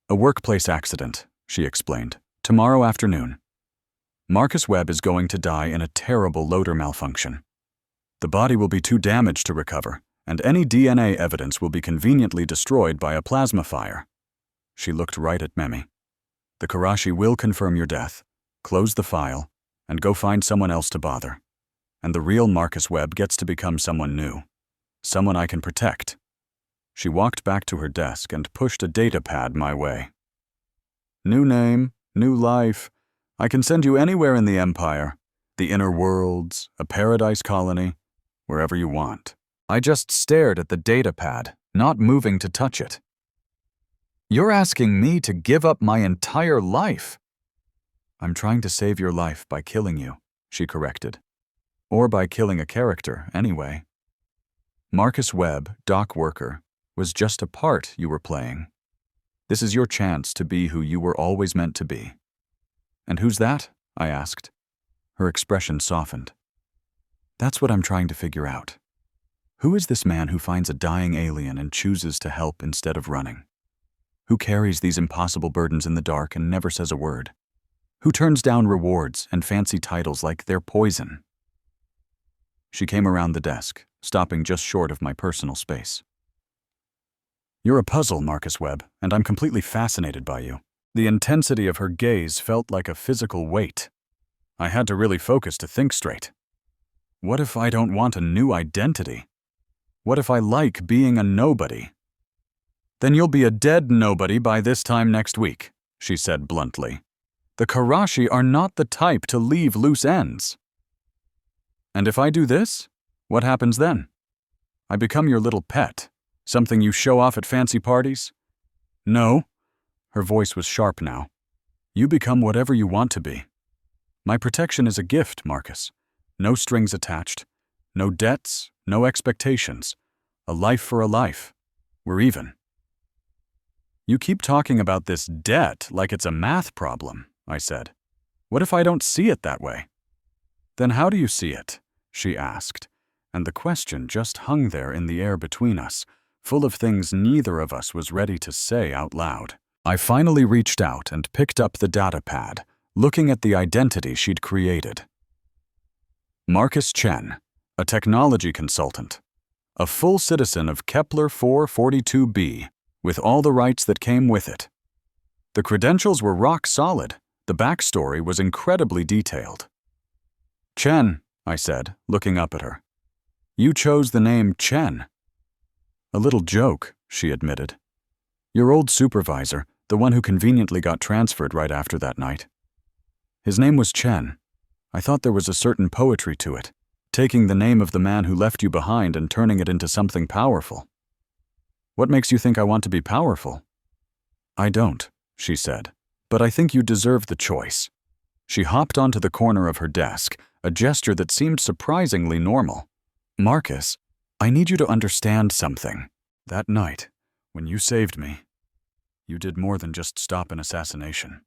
A workplace accident, she explained. Tomorrow afternoon. Marcus Webb is going to die in a terrible loader malfunction. The body will be too damaged to recover, and any DNA evidence will be conveniently destroyed by a plasma fire. She looked right at Memi. The Karashi will confirm your death, close the file, and go find someone else to bother. And the real Marcus Webb gets to become someone new. Someone I can protect. She walked back to her desk and pushed a data pad my way. New name, new life. I can send you anywhere in the Empire. The inner worlds, a paradise colony, wherever you want. I just stared at the data pad, not moving to touch it. You're asking me to give up my entire life? I'm trying to save your life by killing you, she corrected. Or by killing a character, anyway. Marcus Webb, dock worker, was just a part you were playing. This is your chance to be who you were always meant to be. And who's that? I asked. Her expression softened. That's what I'm trying to figure out. Who is this man who finds a dying alien and chooses to help instead of running? Who carries these impossible burdens in the dark and never says a word? Who turns down rewards and fancy titles like they're poison? She came around the desk, stopping just short of my personal space. You're a puzzle, Marcus Webb, and I'm completely fascinated by you. The intensity of her gaze felt like a physical weight. I had to really focus to think straight. What if I don't want a new identity? What if I like being a nobody? Then you'll be a dead nobody by this time next week, she said bluntly. The Karashi are not the type to leave loose ends. And if I do this, what happens then? I become your little pet, something you show off at fancy parties? No. Her voice was sharp now. You become whatever you want to be. My protection is a gift, Marcus. No strings attached. No debts, no expectations. A life for a life. We're even. You keep talking about this debt like it's a math problem, I said. What if I don't see it that way? Then how do you see it? She asked, and the question just hung there in the air between us, full of things neither of us was ready to say out loud. I finally reached out and picked up the data pad, looking at the identity she'd created. Marcus Chen, a technology consultant, a full citizen of Kepler 442b, with all the rights that came with it. The credentials were rock solid. The backstory was incredibly detailed. Chen, I said, looking up at her. You chose the name Chen. A little joke, she admitted. Your old supervisor, the one who conveniently got transferred right after that night. His name was Chen. I thought there was a certain poetry to it, taking the name of the man who left you behind and turning it into something powerful. What makes you think I want to be powerful? I don't, she said, but I think you deserve the choice. She hopped onto the corner of her desk, a gesture that seemed surprisingly normal. Marcus, I need you to understand something. That night, when you saved me, you did more than just stop an assassination.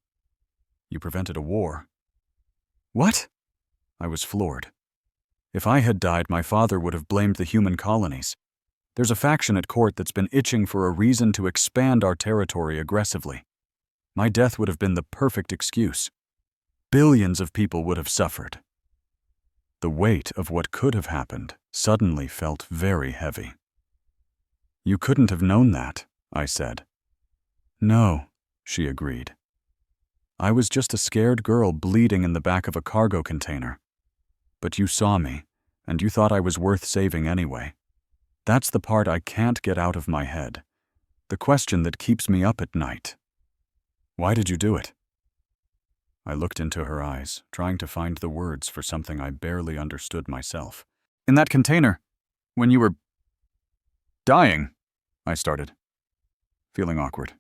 You prevented a war. What? I was floored. If I had died, my father would have blamed the human colonies. There's a faction at court that's been itching for a reason to expand our territory aggressively. My death would have been the perfect excuse. Billions of people would have suffered. The weight of what could have happened suddenly felt very heavy. You couldn't have known that, I said. No, she agreed. I was just a scared girl bleeding in the back of a cargo container. But you saw me, and you thought I was worth saving anyway. That's the part I can't get out of my head. The question that keeps me up at night. Why did you do it? I looked into her eyes, trying to find the words for something I barely understood myself. In that container, when you were dying, I started, feeling awkward.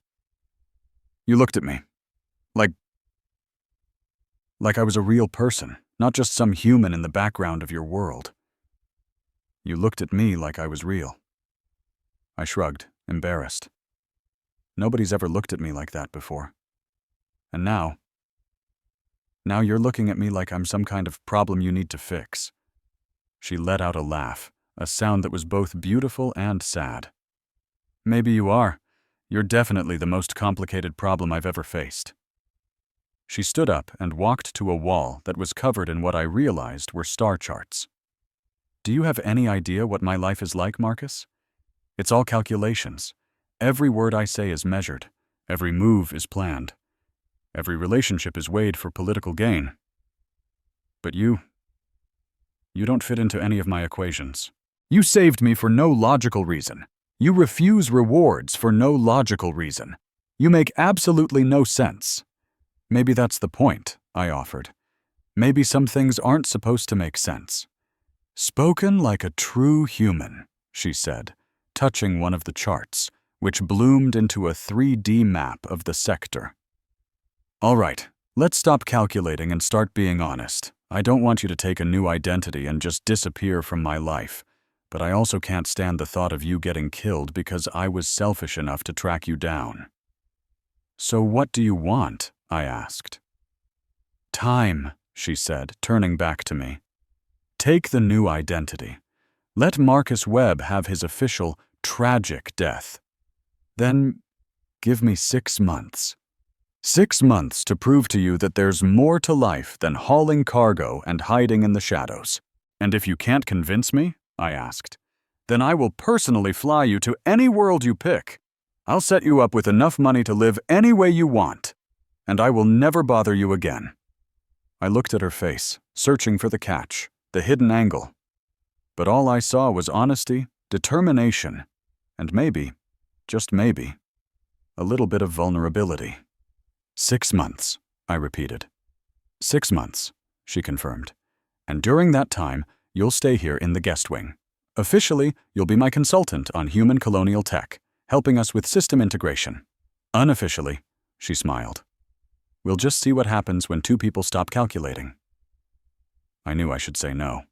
You looked at me, like I was a real person, not just some human in the background of your world. You looked at me like I was real. I shrugged, embarrassed. Nobody's ever looked at me like that before. And now you're looking at me like I'm some kind of problem you need to fix. She let out a laugh, a sound that was both beautiful and sad. Maybe you are. You're definitely the most complicated problem I've ever faced. She stood up and walked to a wall that was covered in what I realized were star charts. Do you have any idea what my life is like, Marcus? It's all calculations. Every word I say is measured. Every move is planned. Every relationship is weighed for political gain. But you don't fit into any of my equations. You saved me for no logical reason. You refuse rewards for no logical reason. You make absolutely no sense. Maybe that's the point, I offered. Maybe some things aren't supposed to make sense. Spoken like a true human, she said, touching one of the charts, which bloomed into a 3D map of the sector. All right, let's stop calculating and start being honest. I don't want you to take a new identity and just disappear from my life, but I also can't stand the thought of you getting killed because I was selfish enough to track you down. So what do you want? I asked. Time, she said, turning back to me. Take the new identity. Let Marcus Webb have his official, tragic death. Then give me 6 months. 6 months to prove to you that there's more to life than hauling cargo and hiding in the shadows. And if you can't convince me, I asked, then I will personally fly you to any world you pick. I'll set you up with enough money to live any way you want, and I will never bother you again." I looked at her face, searching for the catch, the hidden angle. But all I saw was honesty, determination, and maybe, just maybe, a little bit of vulnerability. 6 months, I repeated. 6 months, she confirmed. And during that time, you'll stay here in the guest wing. Officially, you'll be my consultant on human colonial tech, helping us with system integration. Unofficially, she smiled. We'll just see what happens when 2 people stop calculating. I knew I should say no.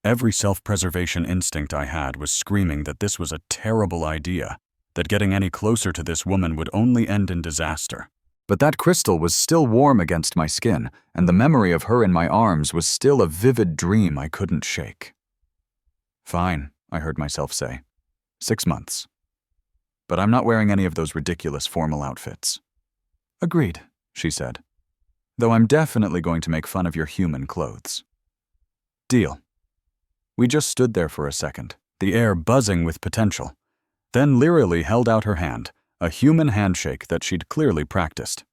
Every self-preservation instinct I had was screaming that this was a terrible idea, that getting any closer to this woman would only end in disaster. But that crystal was still warm against my skin, and the memory of her in my arms was still a vivid dream I couldn't shake. Fine, I heard myself say. 6 months. But I'm not wearing any of those ridiculous formal outfits. Agreed, she said. Though I'm definitely going to make fun of your human clothes. Deal. We just stood there for a second, the air buzzing with potential. Then Lyrily held out her hand, a human handshake that she'd clearly practiced.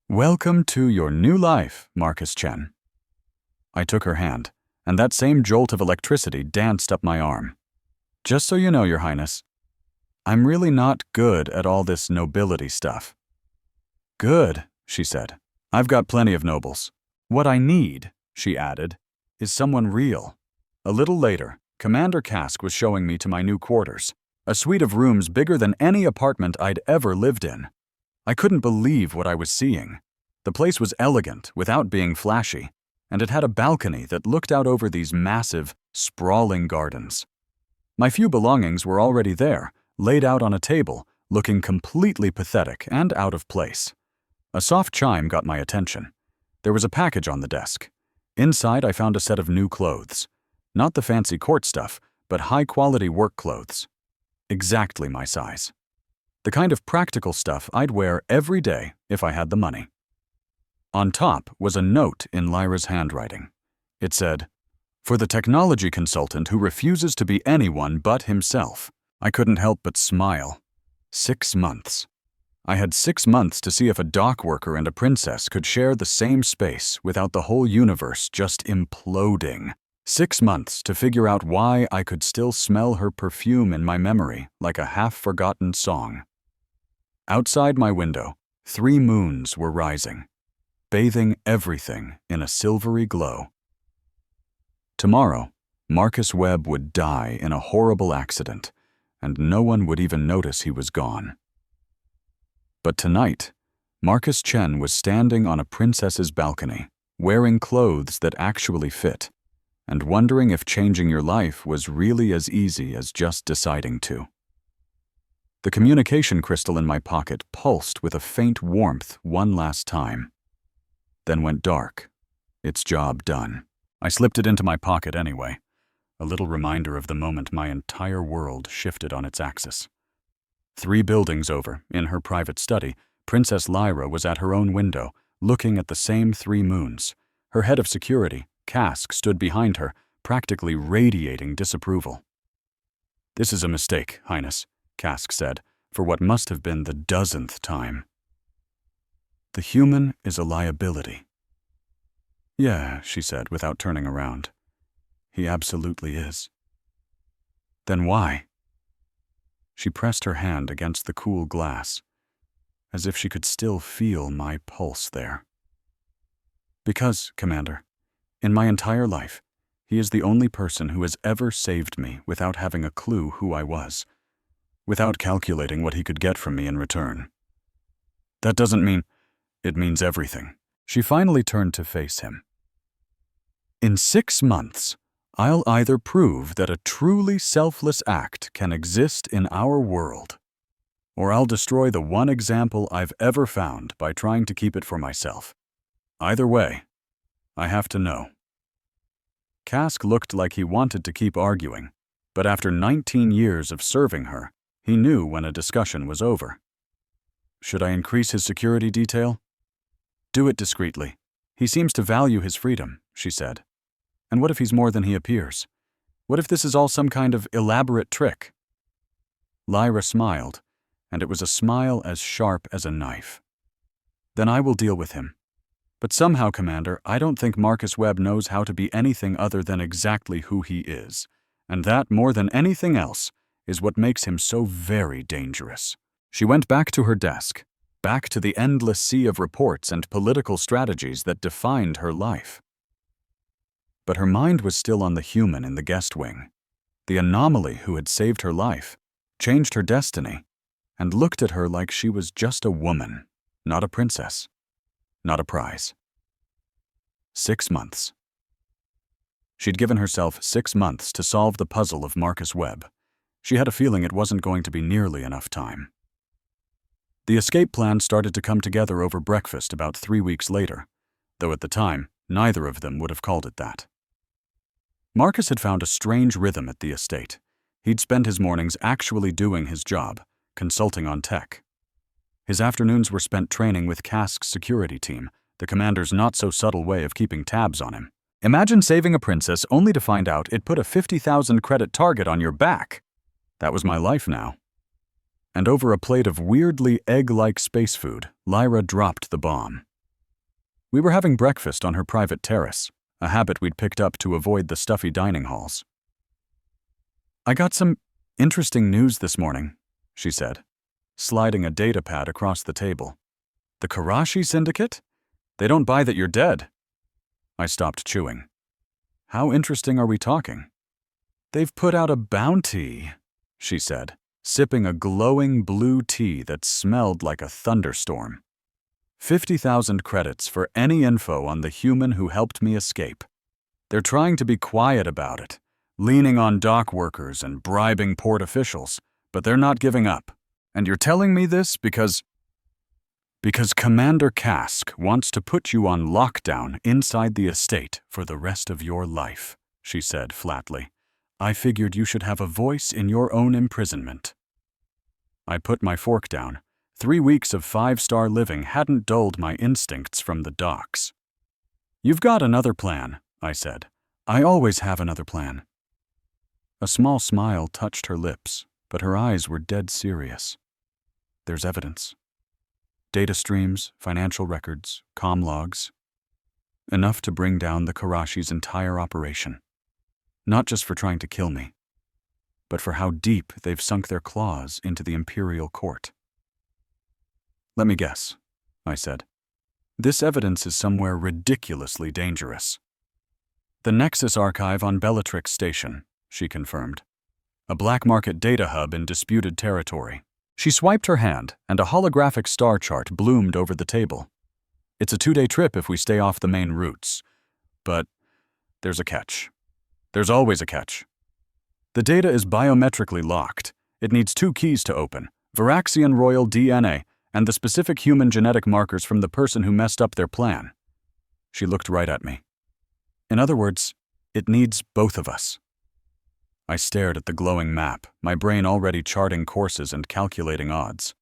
Welcome to your new life, Marcus Chen. I took her hand, and that same jolt of electricity danced up my arm. Just so you know, Your Highness, I'm really not good at all this nobility stuff. Good, she said. I've got plenty of nobles. What I need, she added, is someone real. A little later, Commander Kask was showing me to my new quarters, a suite of rooms bigger than any apartment I'd ever lived in. I couldn't believe what I was seeing. The place was elegant without being flashy, and it had a balcony that looked out over these massive, sprawling gardens. My few belongings were already there, laid out on a table, looking completely pathetic and out of place. A soft chime got my attention. There was a package on the desk. Inside, I found a set of new clothes. Not the fancy court stuff, but high-quality work clothes. Exactly my size. The kind of practical stuff I'd wear every day if I had the money. On top was a note in Lyra's handwriting. It said, "For the technology consultant who refuses to be anyone but himself." I couldn't help but smile. 6 months. I had 6 months to see if a dock worker and a princess could share the same space without the whole universe just imploding. 6 months to figure out why I could still smell her perfume in my memory like a half-forgotten song. Outside my window, 3 moons were rising, bathing everything in a silvery glow. Tomorrow, Marcus Webb would die in a horrible accident, and no one would even notice he was gone. But tonight, Marcus Chen was standing on a princess's balcony, wearing clothes that actually fit, and wondering if changing your life was really as easy as just deciding to. The communication crystal in my pocket pulsed with a faint warmth one last time, then went dark. Its job done. I slipped it into my pocket anyway, a little reminder of the moment my entire world shifted on its axis. 3 buildings over, in her private study, Princess Lyra was at her own window, looking at the same 3 moons. Her head of security, Kask, stood behind her, practically radiating disapproval. "This is a mistake, Highness," Kask said, for what must have been the 1000th time. "The human is a liability." "Yeah," she said without turning around. "He absolutely is." "Then why?" She pressed her hand against the cool glass, as if she could still feel my pulse there. "Because, Commander, in my entire life, he is the only person who has ever saved me without having a clue who I was, without calculating what he could get from me in return. That doesn't mean... It means everything." She finally turned to face him. "In 6 months, I'll either prove that a truly selfless act can exist in our world, or I'll destroy the one example I've ever found by trying to keep it for myself. Either way, I have to know." Kask looked like he wanted to keep arguing, but after 19 years of serving her, he knew when a discussion was over. "Should I increase his security detail?" "Do it discreetly. He seems to value his freedom," she said. "And what if he's more than he appears? What if this is all some kind of elaborate trick?" Lyra smiled, and it was a smile as sharp as a knife. "Then I will deal with him. But somehow, Commander, I don't think Marcus Webb knows how to be anything other than exactly who he is. And that, more than anything else, is what makes him so very dangerous." She went back to her desk, back to the endless sea of reports and political strategies that defined her life. But her mind was still on the human in the guest wing, the anomaly who had saved her life, changed her destiny, and looked at her like she was just a woman, not a princess, not a prize. 6 months. She'd given herself 6 months to solve the puzzle of Marcus Webb. She had a feeling it wasn't going to be nearly enough time. The escape plan started to come together over breakfast about 3 weeks later, though at the time, neither of them would have called it that. Marcus had found a strange rhythm at the estate. He'd spend his mornings actually doing his job, consulting on tech. His afternoons were spent training with Cask's security team, the commander's not-so-subtle way of keeping tabs on him. Imagine saving a princess only to find out it put a 50,000 credit target on your back. That was my life now. And over a plate of weirdly egg-like space food, Lyra dropped the bomb. We were having breakfast on her private terrace, a habit we'd picked up to avoid the stuffy dining halls. "I got some interesting news this morning," she said, sliding a data pad across the table. "The Karashi Syndicate? They don't buy that you're dead." I stopped chewing. "How interesting are we talking?" "They've put out a bounty," she said, sipping a glowing blue tea that smelled like a thunderstorm. 50,000 credits for any info on the human who helped me escape. They're trying to be quiet about it, leaning on dock workers and bribing port officials, but they're not giving up. And you're telling me this because Commander Cask wants to put you on lockdown inside the estate for the rest of your life, she said flatly. I figured you should have a voice in your own imprisonment. I put my fork down. 3 weeks of 5-star living hadn't dulled my instincts from the docks. You've got another plan, I said. I always have another plan. A small smile touched her lips, but her eyes were dead serious. There's evidence. Data streams, financial records, comm logs. Enough to bring down the Karashi's entire operation. Not just for trying to kill me, but for how deep they've sunk their claws into the imperial court. Let me guess, I said. This evidence is somewhere ridiculously dangerous. The Nexus archive on Bellatrix Station, she confirmed. A black market data hub in disputed territory. She swiped her hand, and a holographic star chart bloomed over the table. It's a 2-day trip if we stay off the main routes. But there's a catch. There's always a catch. The data is biometrically locked. It needs 2 keys to open, Varaxian royal DNA and the specific human genetic markers from the person who messed up their plan. She looked right at me. In other words, it needs both of us. I stared at the glowing map, my brain already charting courses and calculating odds.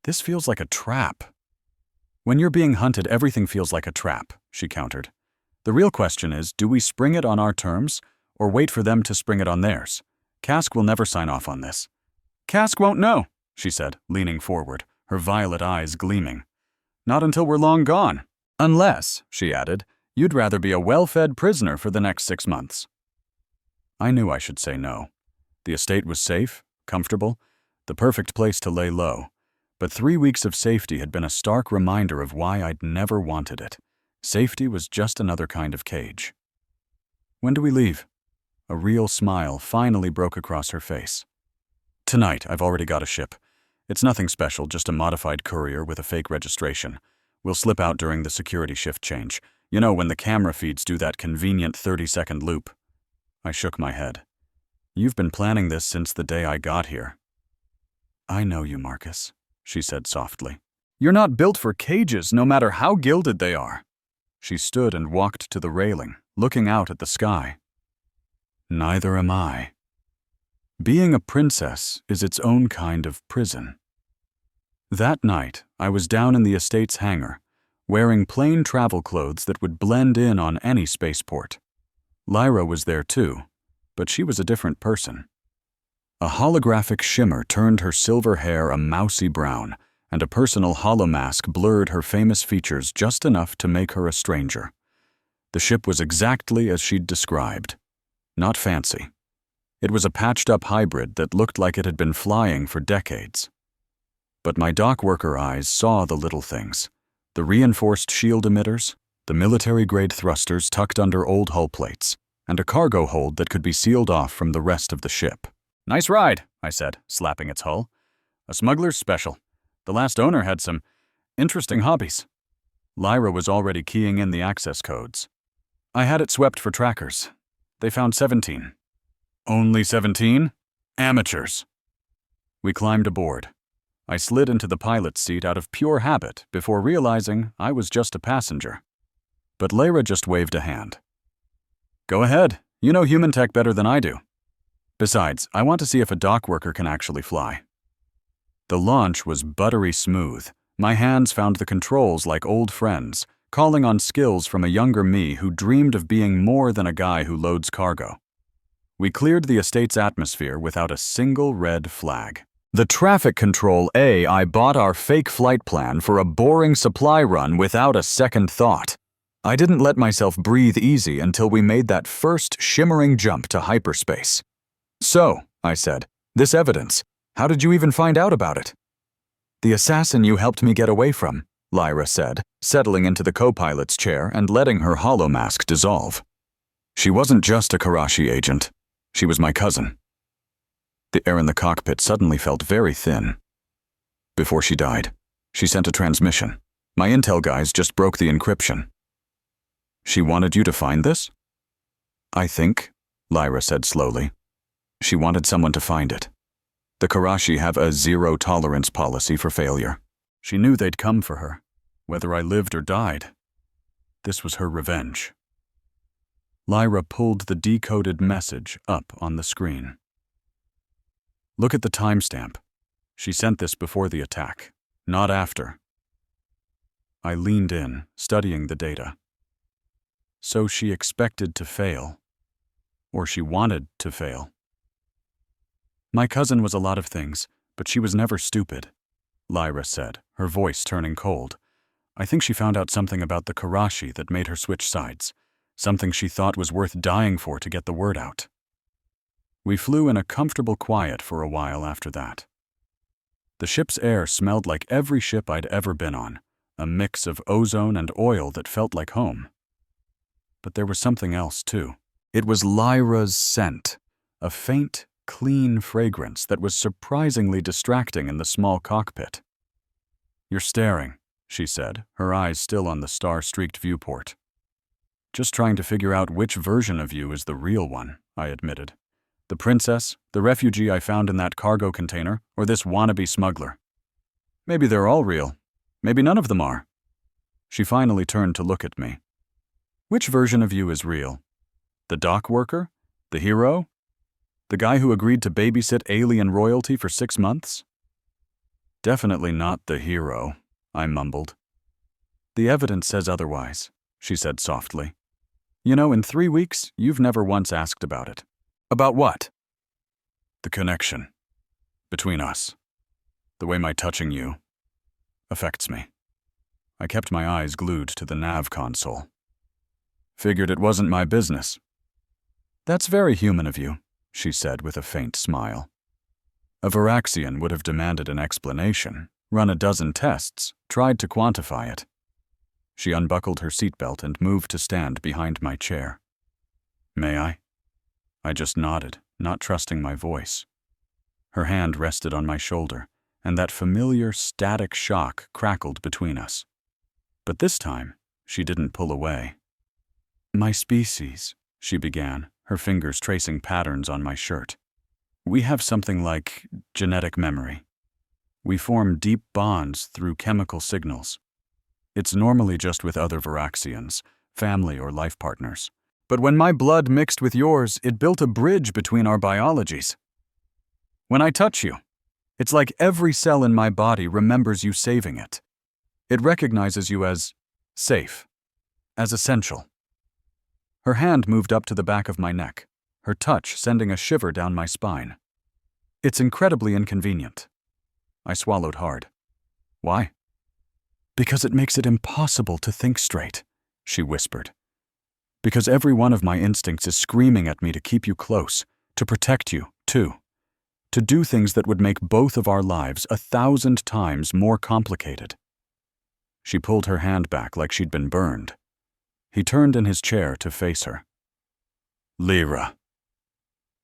This feels like a trap. When you're being hunted, everything feels like a trap, she countered. The real question is, do we spring it on our terms, or wait for them to spring it on theirs? Cask will never sign off on this. Cask won't know, she said, leaning forward, her violet eyes gleaming. Not until we're long gone. Unless, she added, you'd rather be a well-fed prisoner for the next 6 months. I knew I should say no. The estate was safe, comfortable, the perfect place to lay low. But 3 weeks of safety had been a stark reminder of why I'd never wanted it. Safety was just another kind of cage. When do we leave? A real smile finally broke across her face. Tonight, I've already got a ship. It's nothing special, just a modified courier with a fake registration. We'll slip out during the security shift change. You know, when the camera feeds do that convenient 30-second loop. I shook my head. You've been planning this since the day I got here. I know you, Marcus, she said softly. You're not built for cages, no matter how gilded they are. She stood and walked to the railing, looking out at the sky. Neither am I. Being a princess is its own kind of prison. That night, I was down in the estate's hangar, wearing plain travel clothes that would blend in on any spaceport. Lyra was there too, but she was a different person. A holographic shimmer turned her silver hair a mousy brown, and a personal holomask blurred her famous features just enough to make her a stranger. The ship was exactly as she'd described. Not fancy. It was a patched-up hybrid that looked like it had been flying for decades. But my dock worker eyes saw the little things. The reinforced shield emitters, the military-grade thrusters tucked under old hull plates, and a cargo hold that could be sealed off from the rest of the ship. "Nice ride," I said, slapping its hull. "A smuggler's special. The last owner had some interesting hobbies." Lyra was already keying in the access codes. "I had it swept for trackers. They found 17. "Only 17? Amateurs." We climbed aboard. I slid into the pilot's seat out of pure habit before realizing I was just a passenger. But Lyra just waved a hand. "Go ahead. You know human tech better than I do. Besides, I want to see if a dock worker can actually fly." The launch was buttery smooth. My hands found the controls like old friends, calling on skills from a younger me who dreamed of being more than a guy who loads cargo. We cleared the estate's atmosphere without a single red flag. The traffic control AI bought our fake flight plan for a boring supply run without a second thought. I didn't let myself breathe easy until we made that first shimmering jump to hyperspace. "So," I said, "this evidence, how did you even find out about it?" "The assassin you helped me get away from," Lyra said, settling into the co-pilot's chair and letting her holomask dissolve. "She wasn't just a Karashi agent. She was my cousin." The air in the cockpit suddenly felt very thin. "Before she died, she sent a transmission. My intel guys just broke the encryption." "She wanted you to find this?" "I think," Lyra said slowly, "she wanted someone to find it. The Karashi have a zero-tolerance policy for failure. She knew they'd come for her, whether I lived or died. This was her revenge." Lyra pulled the decoded message up on the screen. "Look at the timestamp. She sent this before the attack, not after." I leaned in, studying the data. So she expected to fail. Or she wanted to fail. "My cousin was a lot of things, but she was never stupid," Lyra said, her voice turning cold. "I think she found out something about the Karashi that made her switch sides, something she thought was worth dying for to get the word out." We flew in a comfortable quiet for a while after that. The ship's air smelled like every ship I'd ever been on, a mix of ozone and oil that felt like home. But there was something else, too. It was Lyra's scent, a faint, clean fragrance that was surprisingly distracting in the small cockpit. "You're staring," she said, her eyes still on the star-streaked viewport. "Just trying to figure out which version of you is the real one," I admitted. "The princess, the refugee I found in that cargo container, or this wannabe smuggler? Maybe they're all real. Maybe none of them are." She finally turned to look at me. "Which version of you is real? The dock worker? The hero? The guy who agreed to babysit alien royalty for 6 months?" "Definitely not the hero," I mumbled. "The evidence says otherwise," she said softly. "You know, in 3 weeks, you've never once asked about it." "About what?" "The connection between us. The way my touching you affects me." I kept my eyes glued to the nav console. "Figured it wasn't my business." "That's very human of you," she said with a faint smile. "A Varaxian would have demanded an explanation, run a dozen tests, tried to quantify it." She unbuckled her seatbelt and moved to stand behind my chair. "May I?" I just nodded, not trusting my voice. Her hand rested on my shoulder, and that familiar static shock crackled between us. But this time, she didn't pull away. "My species," she began, her fingers tracing patterns on my shirt. "We have something like genetic memory. We form deep bonds through chemical signals. It's normally just with other Varaxians, family or life partners. But when my blood mixed with yours, it built a bridge between our biologies. When I touch you, it's like every cell in my body remembers you saving it. It recognizes you as safe, as essential." Her hand moved up to the back of my neck, her touch sending a shiver down my spine. It's incredibly inconvenient. I swallowed hard. Why? Because it makes it impossible to think straight, she whispered. Because every one of my instincts is screaming at me to keep you close, to protect you, too. To do things that would make both of our lives 1,000 times more complicated. She pulled her hand back like she'd been burned. He turned in his chair to face her. Lyra.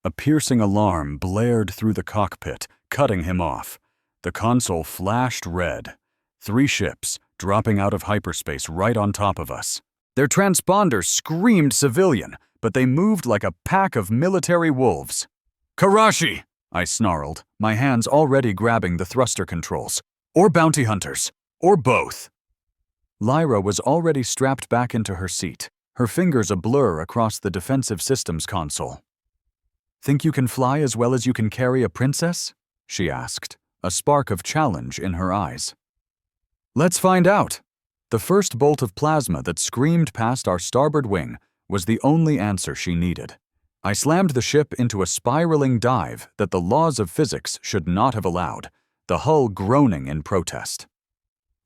A piercing alarm blared through the cockpit, cutting him off. The console flashed red. 3 ships, dropping out of hyperspace right on top of us. Their transponders screamed civilian, but they moved like a pack of military wolves. Karashi! I snarled, my hands already grabbing the thruster controls. Or bounty hunters. Or both. Lyra was already strapped back into her seat, her fingers a blur across the defensive systems console. Think you can fly as well as you can carry a princess? She asked, a spark of challenge in her eyes. Let's find out. The first bolt of plasma that screamed past our starboard wing was the only answer she needed. I slammed the ship into a spiraling dive that the laws of physics should not have allowed, the hull groaning in protest.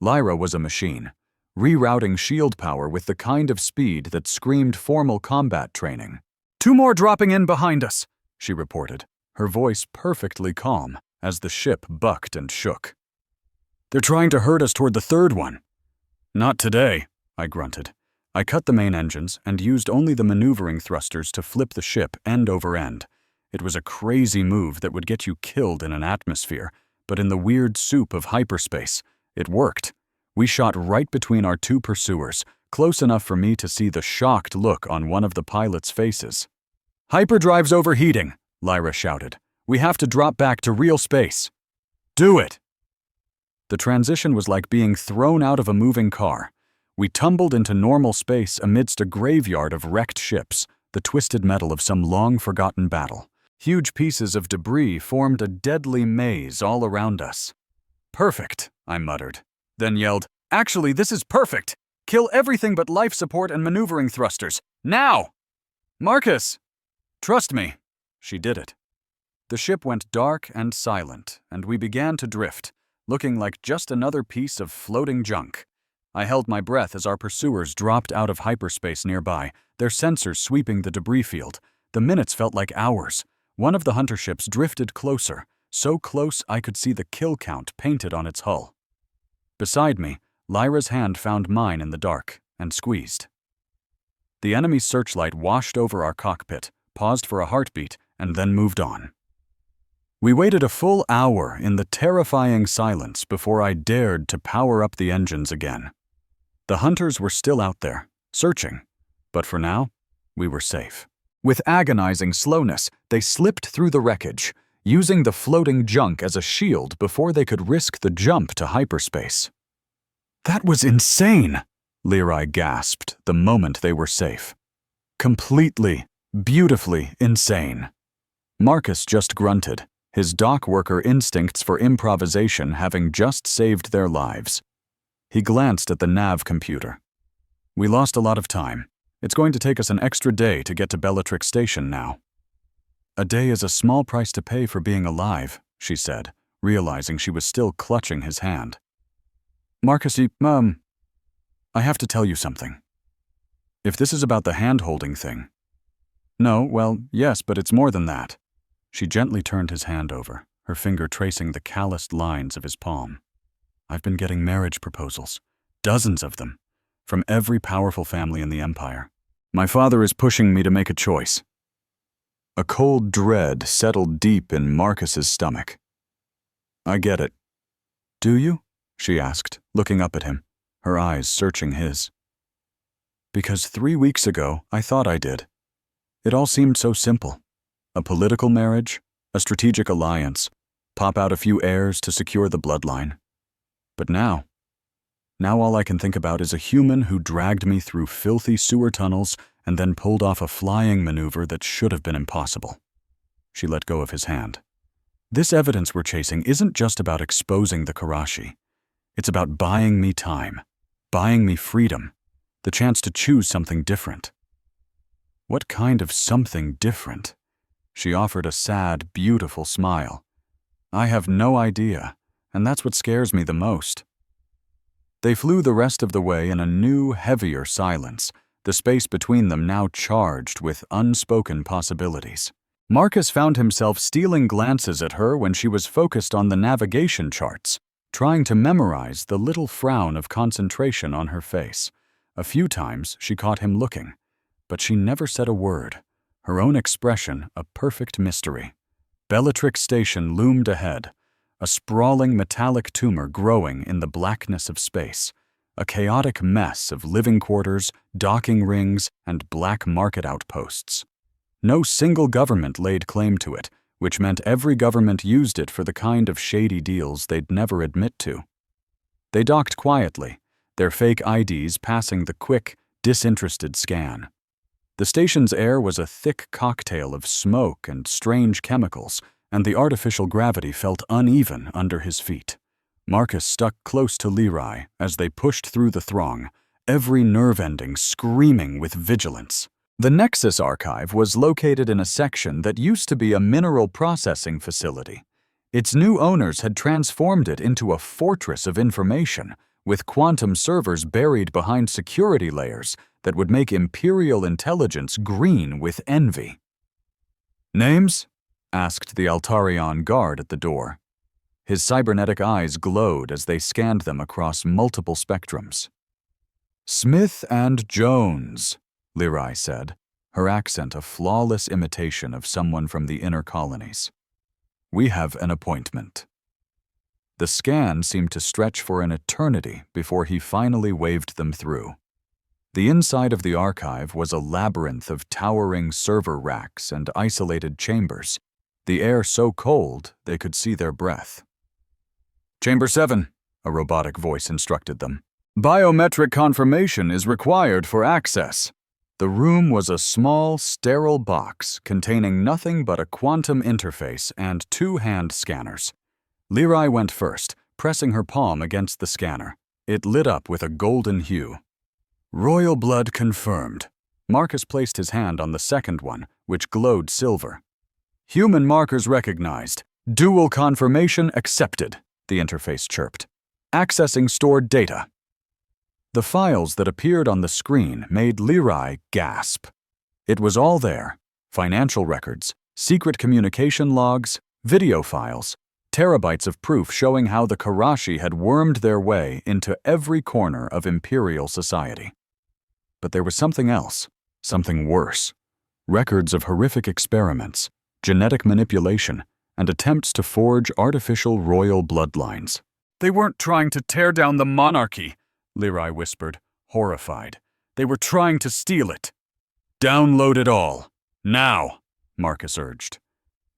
Lyra was a machine, rerouting shield power with the kind of speed that screamed formal combat training. 2 more dropping in behind us, she reported, her voice perfectly calm as the ship bucked and shook. They're trying to herd us toward the 3rd one. Not today, I grunted. I cut the main engines and used only the maneuvering thrusters to flip the ship end over end. It was a crazy move that would get you killed in an atmosphere, but in the weird soup of hyperspace, it worked. We shot right between our 2 pursuers, close enough for me to see the shocked look on one of the pilots' faces. Hyperdrive's overheating, Lyra shouted. We have to drop back to real space. Do it! The transition was like being thrown out of a moving car. We tumbled into normal space amidst a graveyard of wrecked ships, the twisted metal of some long-forgotten battle. Huge pieces of debris formed a deadly maze all around us. Perfect, I muttered, then yelled, Actually, this is perfect! Kill everything but life support and maneuvering thrusters. Now! Marcus! Trust me. She did it. The ship went dark and silent, and we began to drift, looking like just another piece of floating junk. I held my breath as our pursuers dropped out of hyperspace nearby, their sensors sweeping the debris field. The minutes felt like hours. One of the hunter ships drifted closer, so close I could see the kill count painted on its hull. Beside me, Lyra's hand found mine in the dark and squeezed. The enemy's searchlight washed over our cockpit, paused for a heartbeat, and then moved on. We waited a full hour in the terrifying silence before I dared to power up the engines again. The hunters were still out there, searching, but for now, we were safe. With agonizing slowness, they slipped through the wreckage, using the floating junk as a shield before they could risk the jump to hyperspace. That was insane, Lyra gasped the moment they were safe. Completely, beautifully insane. Marcus just grunted, his dock worker instincts for improvisation having just saved their lives. He glanced at the nav computer. We lost a lot of time. It's going to take us an extra day to get to Bellatrix Station now. A day is a small price to pay for being alive, she said, realizing she was still clutching his hand. Marcus, I have to tell you something. If this is about the hand-holding thing. No, well, yes, but it's more than that. She gently turned his hand over, her finger tracing the calloused lines of his palm. I've been getting marriage proposals, dozens of them, from every powerful family in the Empire. My father is pushing me to make a choice. A cold dread settled deep in Marcus's stomach. I get it. Do you? She asked, looking up at him, her eyes searching his. Because 3 weeks ago, I thought I did. It all seemed so simple. A political marriage, a strategic alliance, pop out a few heirs to secure the bloodline. But now all I can think about is a human who dragged me through filthy sewer tunnels and then pulled off a flying maneuver that should have been impossible. She let go of his hand. This evidence we're chasing isn't just about exposing the Karashi. It's about buying me time, buying me freedom, the chance to choose something different. What kind of something different? She offered a sad, beautiful smile, I have no idea, and that's what scares me the most. They flew the rest of the way in a new, heavier silence, the space between them now charged with unspoken possibilities. Marcus found himself stealing glances at her when she was focused on the navigation charts, trying to memorize the little frown of concentration on her face. A few times she caught him looking, but she never said a word, her own expression a perfect mystery. Bellatrix Station loomed ahead, a sprawling metallic tumor growing in the blackness of space, a chaotic mess of living quarters, docking rings, and black market outposts. No single government laid claim to it, which meant every government used it for the kind of shady deals they'd never admit to. They docked quietly, their fake IDs passing the quick, disinterested scan. The station's air was a thick cocktail of smoke and strange chemicals, and the artificial gravity felt uneven under his feet. Marcus stuck close to Leroy as they pushed through the throng, every nerve ending screaming with vigilance. The Nexus archive was located in a section that used to be a mineral processing facility. Its new owners had transformed it into a fortress of information, with quantum servers buried behind security layers that would make Imperial intelligence green with envy. "Names?" asked the Altarion guard at the door. His cybernetic eyes glowed as they scanned them across multiple spectrums. "Smith and Jones," Leroy said, her accent a flawless imitation of someone from the inner colonies. "We have an appointment." The scan seemed to stretch for an eternity before he finally waved them through. The inside of the archive was a labyrinth of towering server racks and isolated chambers, the air so cold they could see their breath. "Chamber 7, a robotic voice instructed them. "Biometric confirmation is required for access." The room was a small, sterile box containing nothing but a quantum interface and 2 hand scanners. Leroy went first, pressing her palm against the scanner. It lit up with a golden hue. "Royal blood confirmed." Marcus placed his hand on the second one, which glowed silver. "Human markers recognized. Dual confirmation accepted," the interface chirped. "Accessing stored data." The files that appeared on the screen made Leroy gasp. It was all there: financial records, secret communication logs, video files, terabytes of proof showing how the Karashi had wormed their way into every corner of Imperial society. But there was something else, something worse. Records of horrific experiments, genetic manipulation, and attempts to forge artificial royal bloodlines. "They weren't trying to tear down the monarchy," Leroy whispered, horrified. "They were trying to steal it." "Download it all. Now," Marcus urged.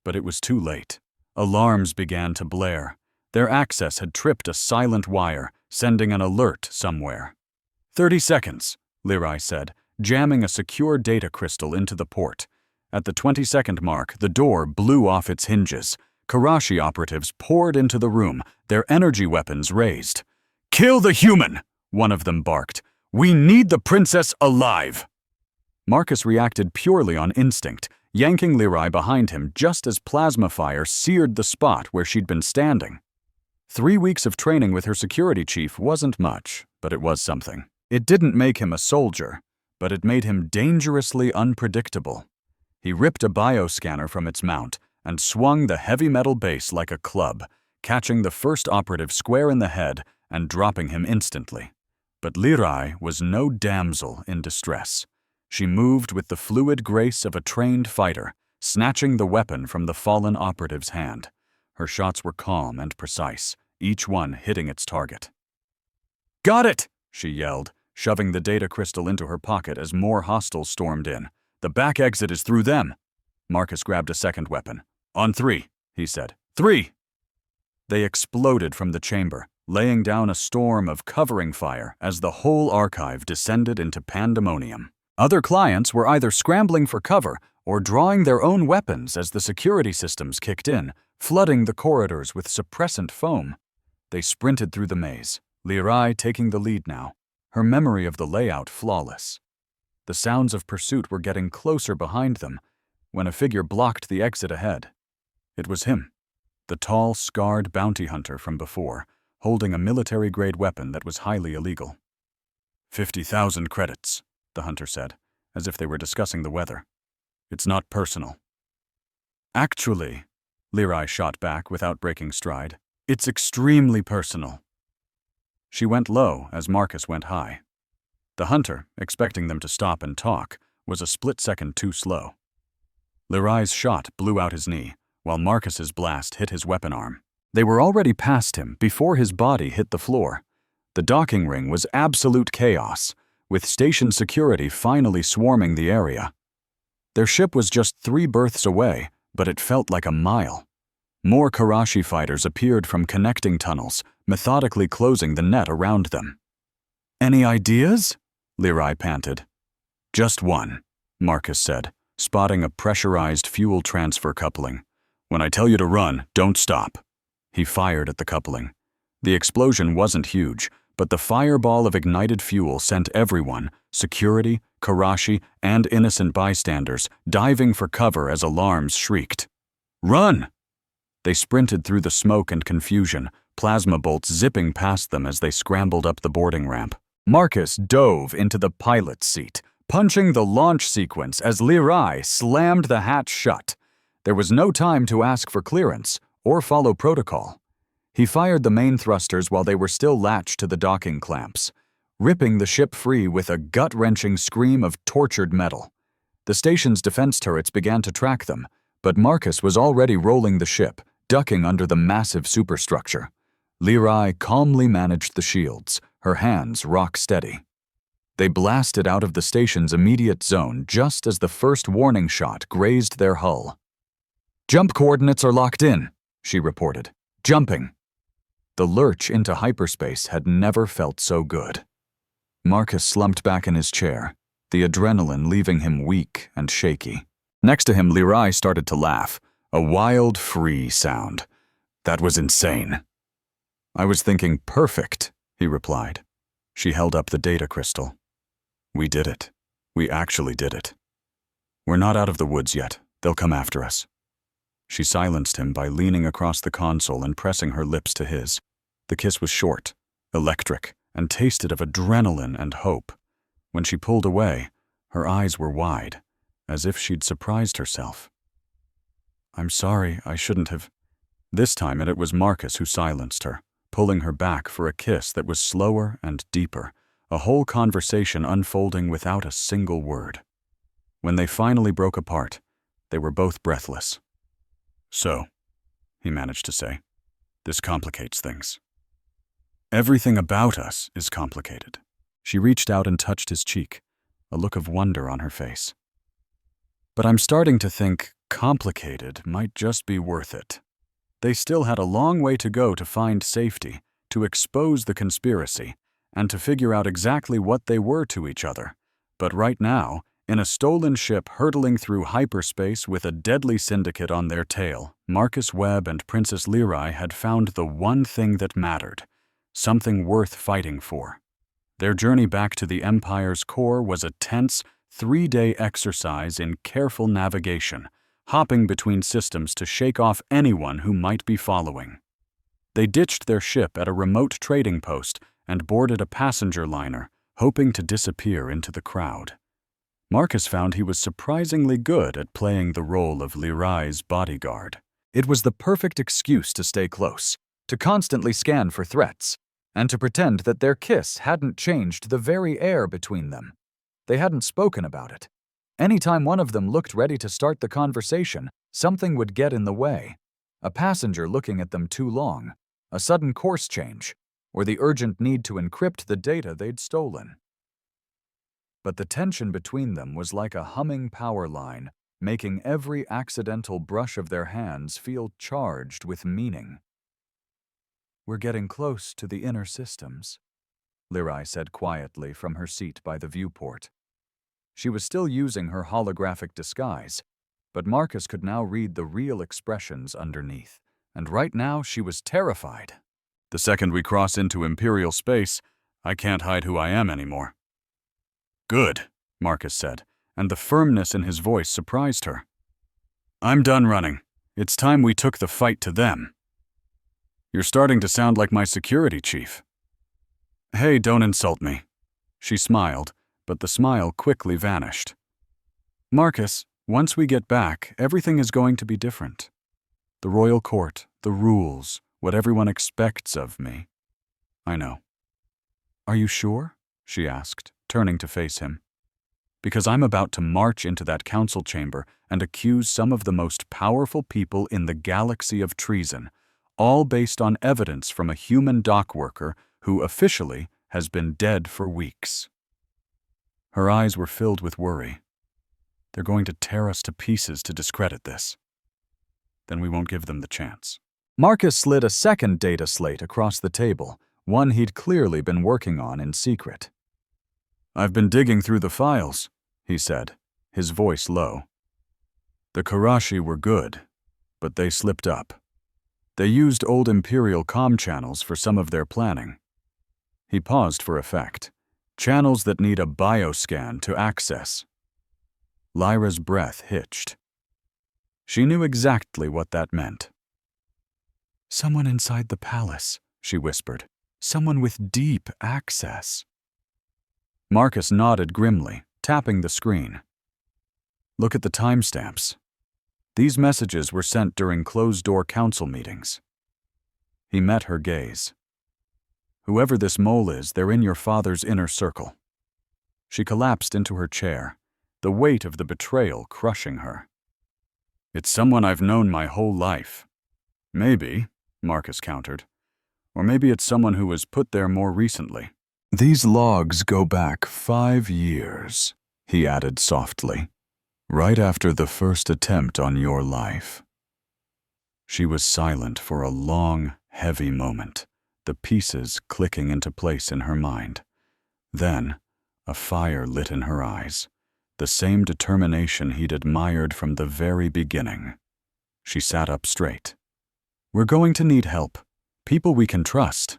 But it was too late. Alarms began to blare. Their access had tripped a silent wire, sending an alert somewhere. 30 seconds, Leroy said, jamming a secure data crystal into the port. At the 20-second mark, the door blew off its hinges. Karashi operatives poured into the room, their energy weapons raised. "Kill the human!" one of them barked. "We need the princess alive!" Marcus reacted purely on instinct, yanking Leroy behind him just as plasma fire seared the spot where she'd been standing. 3 weeks of training with her security chief wasn't much, but it was something. It didn't make him a soldier, but it made him dangerously unpredictable. He ripped a bioscanner from its mount and swung the heavy metal base like a club, catching the first operative square in the head and dropping him instantly. But Leroy was no damsel in distress. She moved with the fluid grace of a trained fighter, snatching the weapon from the fallen operative's hand. Her shots were calm and precise, each one hitting its target. "Got it!" she yelled, shoving the data crystal into her pocket as more hostiles stormed in. "The back exit is through them." Marcus grabbed a second weapon. "On 3, he said. 3! They exploded from the chamber, laying down a storm of covering fire as the whole archive descended into pandemonium. Other clients were either scrambling for cover or drawing their own weapons as the security systems kicked in, flooding the corridors with suppressant foam. They sprinted through the maze, Leroy taking the lead now, her memory of the layout flawless. The sounds of pursuit were getting closer behind them when a figure blocked the exit ahead. It was him, the tall, scarred bounty hunter from before, holding a military-grade weapon that was highly illegal. 50,000 credits, the hunter said, as if they were discussing the weather. It's not personal. Actually, Lirai shot back without breaking stride, it's extremely personal. She went low as Marcus went high. The hunter, expecting them to stop and talk, was a split second too slow. Lirai's shot blew out his knee, while Marcus's blast hit his weapon arm. They were already past him before his body hit the floor. The docking ring was absolute chaos, with station security finally swarming the area. Their ship was just 3 berths away, but it felt like a mile. More Karashi fighters appeared from connecting tunnels, methodically closing the net around them. "Any ideas?" Lirai panted. "Just one," Marcus said, spotting a pressurized fuel transfer coupling. "When I tell you to run, don't stop." He fired at the coupling. The explosion wasn't huge, but the fireball of ignited fuel sent everyone, security, Karashi, and innocent bystanders, diving for cover as alarms shrieked. "Run!" They sprinted through the smoke and confusion, plasma bolts zipping past them as they scrambled up the boarding ramp. Marcus dove into the pilot's seat, punching the launch sequence as Lirai slammed the hatch shut. There was no time to ask for clearance or follow protocol. He fired the main thrusters while they were still latched to the docking clamps, ripping the ship free with a gut-wrenching scream of tortured metal. The station's defense turrets began to track them, but Marcus was already rolling the ship, ducking under the massive superstructure. Lirai calmly managed the shields, her hands rock steady. They blasted out of the station's immediate zone just as the first warning shot grazed their hull. "Jump coordinates are locked in," she reported. "Jumping." The lurch into hyperspace had never felt so good. Marcus slumped back in his chair, the adrenaline leaving him weak and shaky. Next to him, Lirai started to laugh, a wild, free sound. "That was insane." "I was thinking perfect," he replied. She held up the data crystal. "We did it. We actually did it. We're not out of the woods yet. They'll come after us." She silenced him by leaning across the console and pressing her lips to his. The kiss was short, electric, and tasted of adrenaline and hope. When she pulled away, her eyes were wide, as if she'd surprised herself. "I'm sorry, I shouldn't have." This time it was Marcus who silenced her, pulling her back for a kiss that was slower and deeper, a whole conversation unfolding without a single word. When they finally broke apart, they were both breathless. "So," he managed to say, "this complicates things." "Everything about us is complicated." She reached out and touched his cheek, a look of wonder on her face. "But I'm starting to think complicated might just be worth it." They still had a long way to go to find safety, to expose the conspiracy, and to figure out exactly what they were to each other. But right now, in a stolen ship hurtling through hyperspace with a deadly syndicate on their tail, Marcus Webb and Princess Lirai had found the one thing that mattered, something worth fighting for. Their journey back to the Empire's core was a tense, 3-day exercise in careful navigation, hopping between systems to shake off anyone who might be following. They ditched their ship at a remote trading post and boarded a passenger liner, hoping to disappear into the crowd. Marcus found he was surprisingly good at playing the role of Lirai's bodyguard. It was the perfect excuse to stay close, to constantly scan for threats, and to pretend that their kiss hadn't changed the very air between them. They hadn't spoken about it. Anytime one of them looked ready to start the conversation, something would get in the way. A passenger looking at them too long, a sudden course change, or the urgent need to encrypt the data they'd stolen. But the tension between them was like a humming power line, making every accidental brush of their hands feel charged with meaning. "We're getting close to the inner systems," Lirai said quietly from her seat by the viewport. She was still using her holographic disguise, but Marcus could now read the real expressions underneath, and right now she was terrified. "The second we cross into Imperial space, I can't hide who I am anymore." "Good," Marcus said, and the firmness in his voice surprised her. "I'm done running. It's time we took the fight to them." You're starting to sound like my security chief. Hey, don't insult me. She smiled, but the smile quickly vanished. Marcus, once we get back, everything is going to be different. The royal court, the rules, what everyone expects of me. I know. Are you sure? She asked, turning to face him. Because I'm about to march into that council chamber and accuse some of the most powerful people in the galaxy of treason, all based on evidence from a human dock worker who officially has been dead for weeks. Her eyes were filled with worry. They're going to tear us to pieces to discredit this. Then we won't give them the chance. Marcus slid a second data slate across the table, one he'd clearly been working on in secret. I've been digging through the files, he said, his voice low. The Karashi were good, but they slipped up. They used old Imperial comm channels for some of their planning. He paused for effect. Channels that need a bioscan to access. Lyra's breath hitched. She knew exactly what that meant. Someone inside the palace, she whispered. Someone with deep access. Marcus nodded grimly, tapping the screen. Look at the timestamps. These messages were sent during closed-door council meetings. He met her gaze. Whoever this mole is, they're in your father's inner circle. She collapsed into her chair, the weight of the betrayal crushing her. It's someone I've known my whole life. Maybe, Marcus countered. Or maybe it's someone who was put there more recently. These logs go back 5 years, he added softly, right after the first attempt on your life. She was silent for a long, heavy moment, the pieces clicking into place in her mind. Then, a fire lit in her eyes, the same determination he'd admired from the very beginning. She sat up straight. We're going to need help. People we can trust.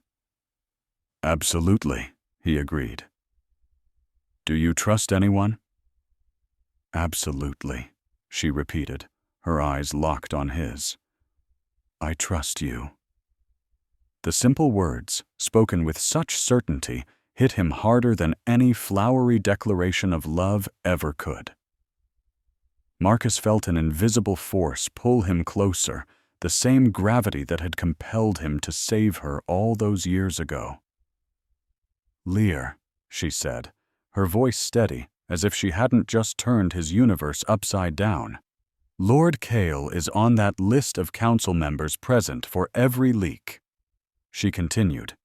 Absolutely, he agreed. Do you trust anyone? Absolutely, she repeated, her eyes locked on his. I trust you. The simple words, spoken with such certainty, hit him harder than any flowery declaration of love ever could. Marcus felt an invisible force pull him closer, the same gravity that had compelled him to save her all those years ago. Lear, she said, her voice steady, as if she hadn't just turned his universe upside down. Lord Kale is on that list of council members present for every leak. She continued,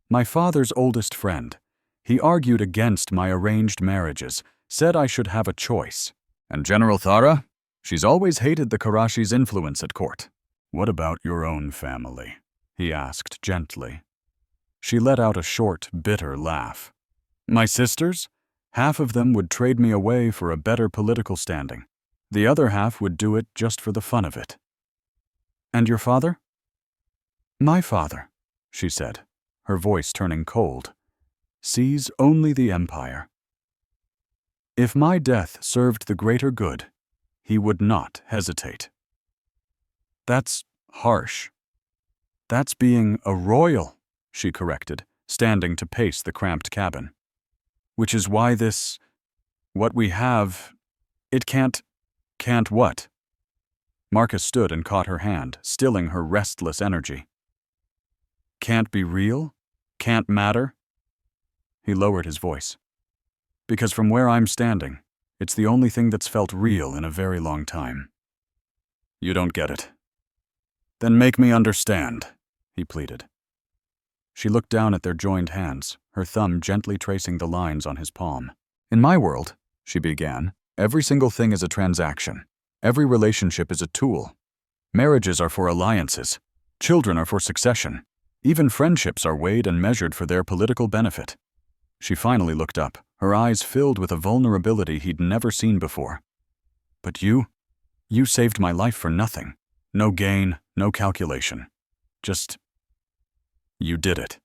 my father's oldest friend. He argued against my arranged marriages, said I should have a choice. And General Thara? She's always hated the Karashi's influence at court. What about your own family? He asked gently. She let out a short, bitter laugh. My sisters? Half of them would trade me away for a better political standing. The other half would do it just for the fun of it. And your father? My father, she said, her voice turning cold, sees only the empire. If my death served the greater good, he would not hesitate. That's harsh. That's being a royal, she corrected, standing to pace the cramped cabin. Which is why what we have, it can't what? Marcus stood and caught her hand, stilling her restless energy. Can't be real? Can't matter? He lowered his voice. Because from where I'm standing, it's the only thing that's felt real in a very long time. You don't get it. Then make me understand, he pleaded. She looked down at their joined hands, her thumb gently tracing the lines on his palm. In my world, she began, every single thing is a transaction. Every relationship is a tool. Marriages are for alliances. Children are for succession. Even friendships are weighed and measured for their political benefit. She finally looked up, her eyes filled with a vulnerability he'd never seen before. But you saved my life for nothing. No gain, no calculation. Just, you did it.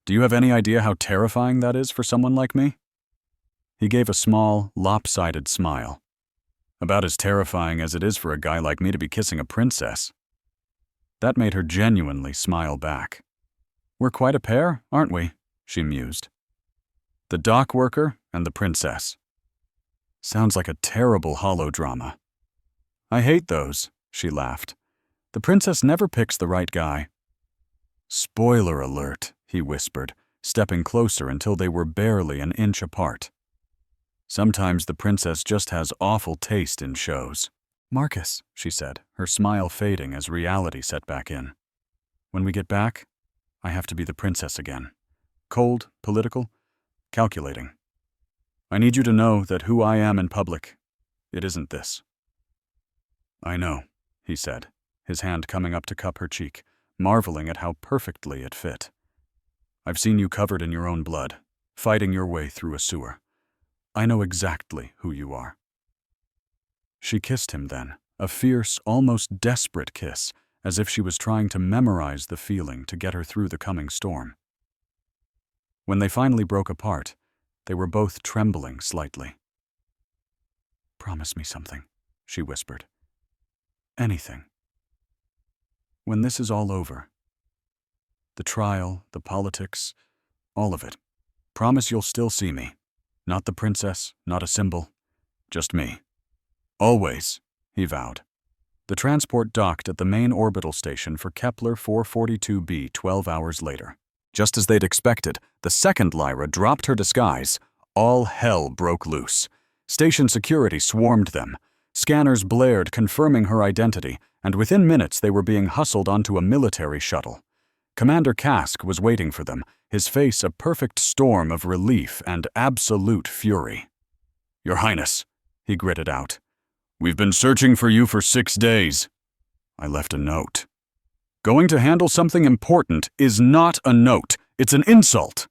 Do you have any idea how terrifying that is for someone like me? He gave a small, lopsided smile. About as terrifying as it is for a guy like me to be kissing a princess. That made her genuinely smile back. "We're quite a pair, aren't we?" she mused. "The dock worker and the princess. Sounds like a terrible holodrama." "I hate those," she laughed. "The princess never picks the right guy." "Spoiler alert," he whispered, stepping closer until they were barely an inch apart. "Sometimes the princess just has awful taste in shows." "Marcus," she said, her smile fading as reality set back in. "When we get back, I have to be the princess again. Cold, political, calculating. I need you to know that who I am in public, it isn't this." "I know," he said, his hand coming up to cup her cheek, marveling at how perfectly it fit. "I've seen you covered in your own blood, fighting your way through a sewer. I know exactly who you are." She kissed him then, a fierce, almost desperate kiss, as if she was trying to memorize the feeling to get her through the coming storm. When they finally broke apart, they were both trembling slightly. "Promise me something," she whispered. "Anything. When this is all over, the trial, the politics, all of it, promise you'll still see me. Not the princess, not a symbol, just me. Always," he vowed. The transport docked at the main orbital station for Kepler 442b 12 hours later. Just as they'd expected, the second Lyra dropped her disguise. All hell broke loose. Station security swarmed them. Scanners blared confirming her identity, and within minutes they were being hustled onto a military shuttle. Commander Kask was waiting for them, his face a perfect storm of relief and absolute fury. "Your Highness," he gritted out. "We've been searching for you for 6 days. I left a note." "Going to handle something important is not a note. It's an insult."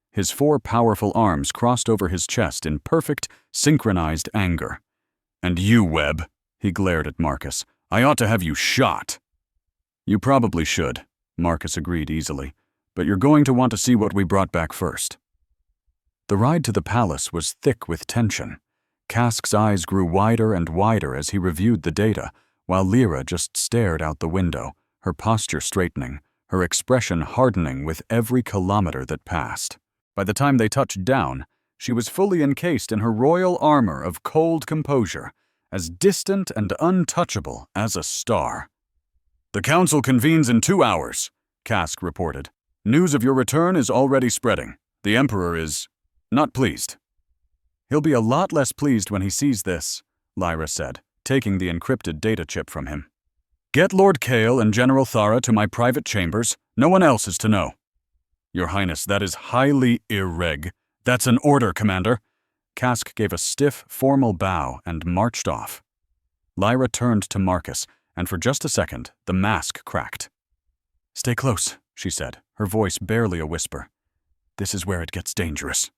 His 4 powerful arms crossed over his chest in perfect, synchronized anger. "And you, Webb," he glared at Marcus. "I ought to have you shot." "You probably should," Marcus agreed easily, "but you're going to want to see what we brought back first." The ride to the palace was thick with tension. Kask's eyes grew wider and wider as he reviewed the data, while Lyra just stared out the window, her posture straightening, her expression hardening with every kilometer that passed. By the time they touched down, she was fully encased in her royal armor of cold composure, as distant and untouchable as a star. "The council convenes in 2 hours, Kask reported. "News of your return is already spreading. The Emperor is not pleased." "He'll be a lot less pleased when he sees this," Lyra said, taking the encrypted data chip from him. "Get Lord Kale and General Thara to my private chambers. No one else is to know." "Your Highness, that is highly irreg. That's an order, Commander." Kask gave a stiff, formal bow and marched off. Lyra turned to Marcus, and for just a second, the mask cracked. "Stay close," she said, her voice barely a whisper. "This is where it gets dangerous."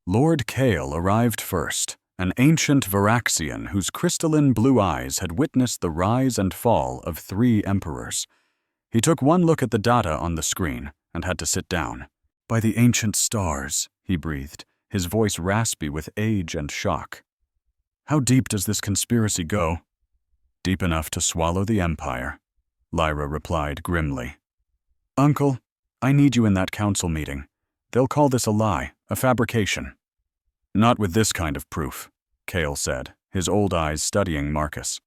Lord Kale arrived first, an ancient Varaxian whose crystalline blue eyes had witnessed the rise and fall of 3 emperors. He took one look at the data on the screen and had to sit down. "By the ancient stars," he breathed, his voice raspy with age and shock. "How deep does this conspiracy go?" "Deep enough to swallow the Empire," Lyra replied grimly. "Uncle, I need you in that council meeting. They'll call this a lie, a fabrication." "Not with this kind of proof," Kale said, his old eyes studying Marcus.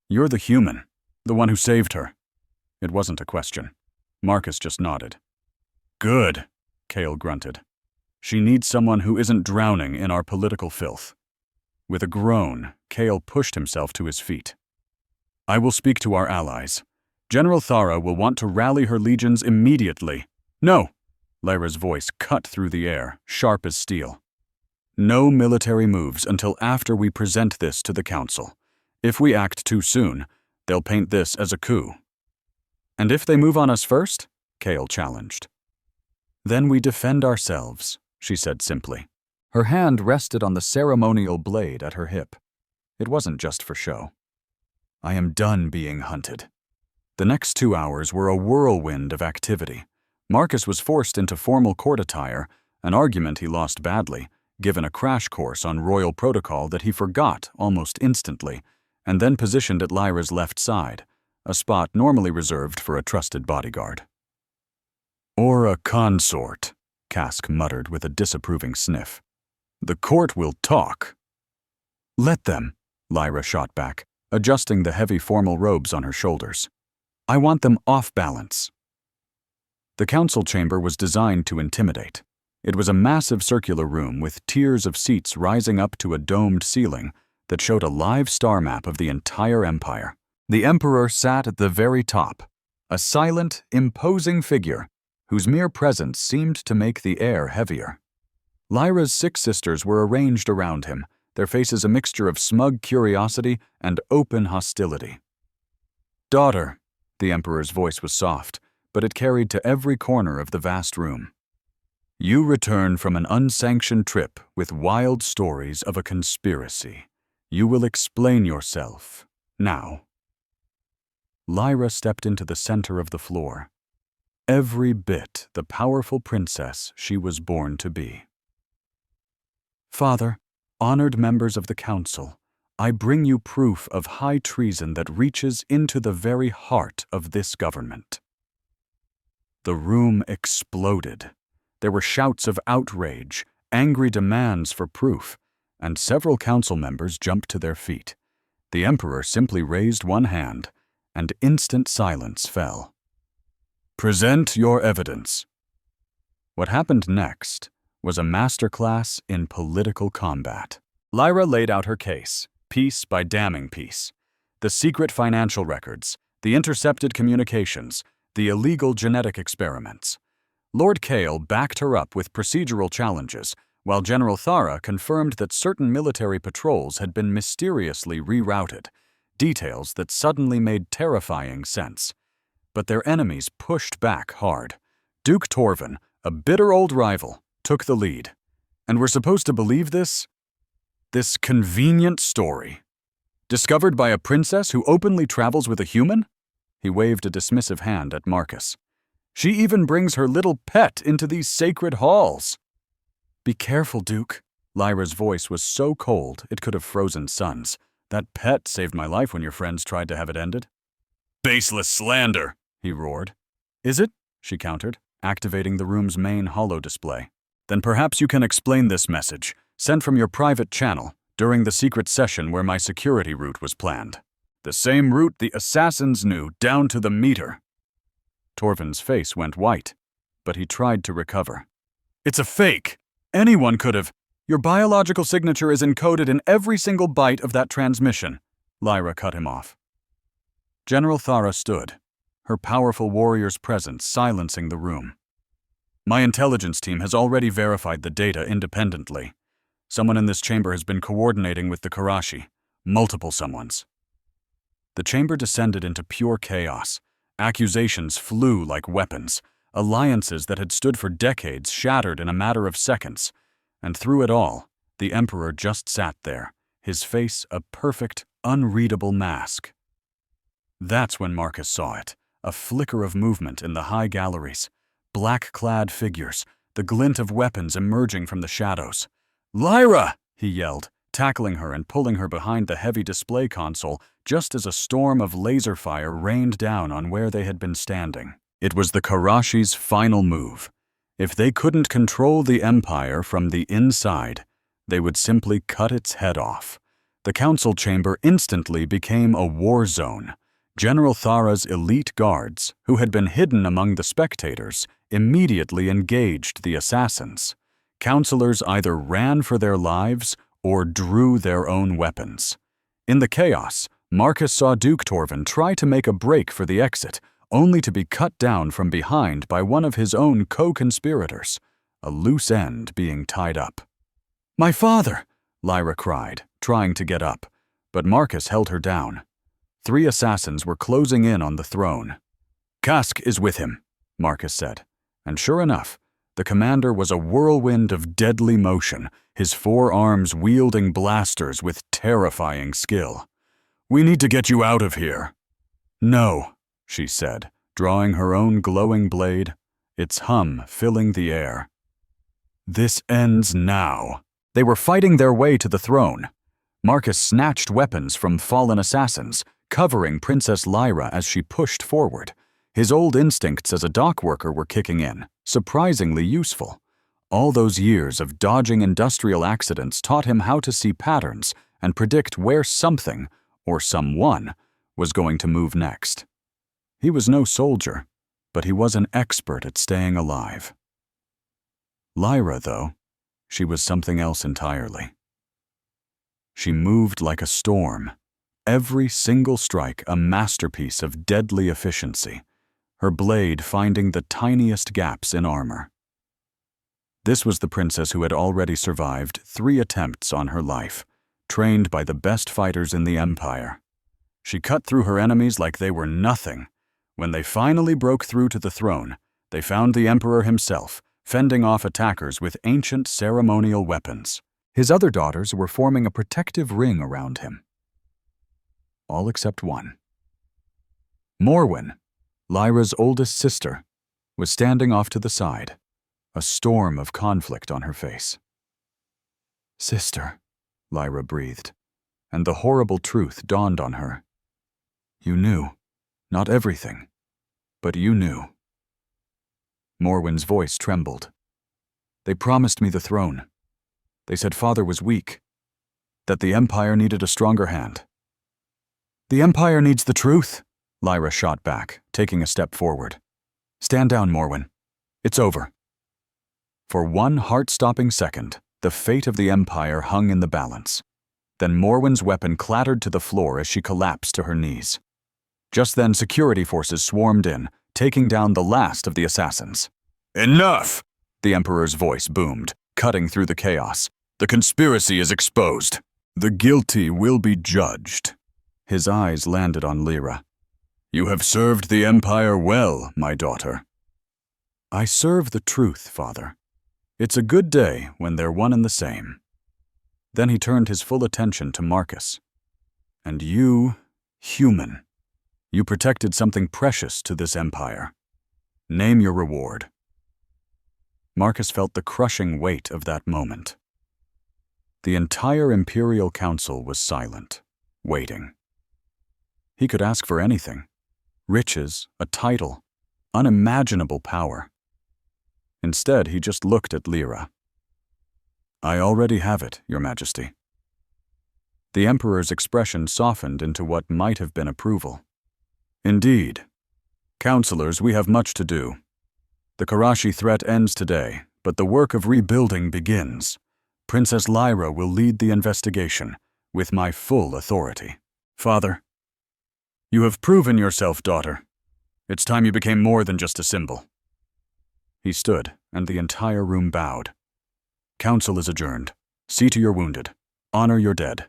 "You're the human, the one who saved her." It wasn't a question. Marcus just nodded. "Good," Kale grunted. "She needs someone who isn't drowning in our political filth." With a groan, Kale pushed himself to his feet. "I will speak to our allies. General Thara will want to rally her legions immediately." "No!" Lyra's voice cut through the air, sharp as steel. "No military moves until after we present this to the council. If we act too soon, they'll paint this as a coup." "And if they move on us first?" Kale challenged. "Then we defend ourselves," she said simply. Her hand rested on the ceremonial blade at her hip. It wasn't just for show. "I am done being hunted." The next 2 hours were a whirlwind of activity. Marcus was forced into formal court attire, an argument he lost badly, given a crash course on royal protocol that he forgot almost instantly, and then positioned at Lyra's left side, a spot normally reserved for a trusted bodyguard. "Or a consort," Kask muttered with a disapproving sniff. "The court will talk." "Let them," Lyra shot back, adjusting the heavy formal robes on her shoulders. "I want them off balance." The council chamber was designed to intimidate. It was a massive circular room with tiers of seats rising up to a domed ceiling that showed a live star map of the entire empire. The emperor sat at the very top, a silent, imposing figure whose mere presence seemed to make the air heavier. Lyra's 6 sisters were arranged around him, their faces a mixture of smug curiosity and open hostility. "Daughter," the emperor's voice was soft, but it carried to every corner of the vast room. "You return from an unsanctioned trip with wild stories of a conspiracy. You will explain yourself, now." Lyra stepped into the center of the floor, every bit the powerful princess she was born to be. "Father, honored members of the council, I bring you proof of high treason that reaches into the very heart of this government." The room exploded. There were shouts of outrage, angry demands for proof, and several council members jumped to their feet. The emperor simply raised one hand, and instant silence fell. "Present your evidence." What happened next was a masterclass in political combat. Lyra laid out her case, piece by damning piece. The secret financial records, the intercepted communications, the illegal genetic experiments. Lord Kale backed her up with procedural challenges, while General Thara confirmed that certain military patrols had been mysteriously rerouted, details that suddenly made terrifying sense. But their enemies pushed back hard. Duke Torvin, a bitter old rival, took the lead. And we're supposed to believe this? This convenient story. Discovered by a princess who openly travels with a human? He waved a dismissive hand at Marcus. "She even brings her little pet into these sacred halls." "Be careful, Duke." Lyra's voice was so cold it could have frozen suns. "That pet saved my life when your friends tried to have it ended." "Baseless slander," he roared. "Is it?" she countered, activating the room's main holo display. "Then perhaps you can explain this message, sent from your private channel, during the secret session where my security route was planned. The same route the assassins knew, down to the meter." Torvin's face went white, but he tried to recover. "It's a fake. Anyone could have. Your biological signature is encoded in every single byte of that transmission." Lyra cut him off. General Thara stood, her powerful warrior's presence silencing the room. "My intelligence team has already verified the data independently. Someone in this chamber has been coordinating with the Karashi, multiple someones." The chamber descended into pure chaos. Accusations flew like weapons. Alliances that had stood for decades shattered in a matter of seconds. And through it all, the Emperor just sat there, his face a perfect, unreadable mask. That's when Marcus saw it, a flicker of movement in the high galleries. Black-clad figures, the glint of weapons emerging from the shadows. "Lyra!" he yelled, tackling her and pulling her behind the heavy display console just as a storm of laser fire rained down on where they had been standing. It was the Karashi's final move. If they couldn't control the Empire from the inside, they would simply cut its head off. The council chamber instantly became a war zone. General Thara's elite guards, who had been hidden among the spectators, immediately engaged the assassins. Counselors either ran for their lives or drew their own weapons. In the chaos, Marcus saw Duke Torvin try to make a break for the exit, only to be cut down from behind by one of his own co-conspirators, a loose end being tied up. "My father!" Lyra cried, trying to get up, but Marcus held her down. 3 assassins were closing in on the throne. "Kask is with him," Marcus said, and sure enough, the commander was a whirlwind of deadly motion, his 4 arms wielding blasters with terrifying skill. "We need to get you out of here." "No," she said, drawing her own glowing blade, its hum filling the air. "This ends now." They were fighting their way to the throne. Marcus snatched weapons from fallen assassins, covering Princess Lyra as she pushed forward. His old instincts as a dock worker were kicking in, surprisingly useful. All those years of dodging industrial accidents taught him how to see patterns and predict where something, or someone, was going to move next. He was no soldier, but he was an expert at staying alive. Lyra, though, she was something else entirely. She moved like a storm, every single strike a masterpiece of deadly efficiency, her blade finding the tiniest gaps in armor. This was the princess who had already survived 3 attempts on her life, trained by the best fighters in the Empire. She cut through her enemies like they were nothing. When they finally broke through to the throne, they found the Emperor himself, fending off attackers with ancient ceremonial weapons. His other daughters were forming a protective ring around him. All except one. Morwen, Lyra's oldest sister, was standing off to the side, a storm of conflict on her face. "Sister," Lyra breathed, and the horrible truth dawned on her. "You knew. Not everything, but you knew." Morwen's voice trembled. "They promised me the throne. They said father was weak, that the Empire needed a stronger hand." "The Empire needs the truth," Lyra shot back, taking a step forward. "Stand down, Morwen. It's over." For one heart-stopping second, the fate of the Empire hung in the balance. Then Morwen's weapon clattered to the floor as she collapsed to her knees. Just then, security forces swarmed in, taking down the last of the assassins. "Enough!" the Emperor's voice boomed, cutting through the chaos. "The conspiracy is exposed. The guilty will be judged." His eyes landed on Lyra. "You have served the Empire well, my daughter." "I serve the truth, father. It's a good day when they're one and the same." Then he turned his full attention to Marcus. "And you, human, you protected something precious to this empire. Name your reward." Marcus felt the crushing weight of that moment. The entire Imperial Council was silent, waiting. He could ask for anything: riches, a title, unimaginable power. Instead, he just looked at Lyra. "I already have it, Your Majesty." The Emperor's expression softened into what might have been approval. "Indeed. Counselors, we have much to do. The Karashi threat ends today, but the work of rebuilding begins. Princess Lyra will lead the investigation, with my full authority." "Father, you have proven yourself, daughter. It's time you became more than just a symbol." He stood, and the entire room bowed. "Council is adjourned. See to your wounded. Honor your dead.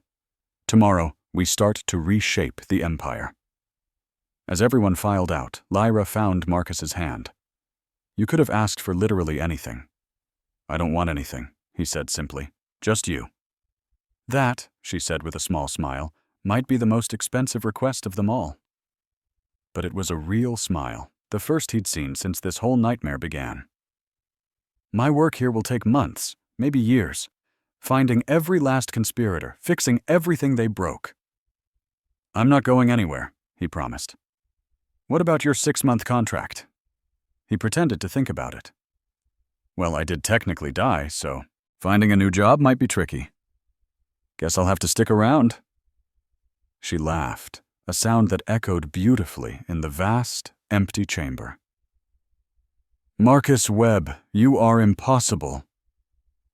Tomorrow, we start to reshape the Empire." As everyone filed out, Lyra found Marcus's hand. "You could have asked for literally anything." "I don't want anything," he said simply. "Just you." "That," she said with a small smile, "might be the most expensive request of them all." But it was a real smile, the first he'd seen since this whole nightmare began. "My work here will take months, maybe years, finding every last conspirator, fixing everything they broke." "I'm not going anywhere," he promised. "What about your 6-month contract?" He pretended to think about it. "Well, I did technically die, so finding a new job might be tricky. Guess I'll have to stick around." She laughed, a sound that echoed beautifully in the vast, empty chamber. "Marcus Webb, you are impossible."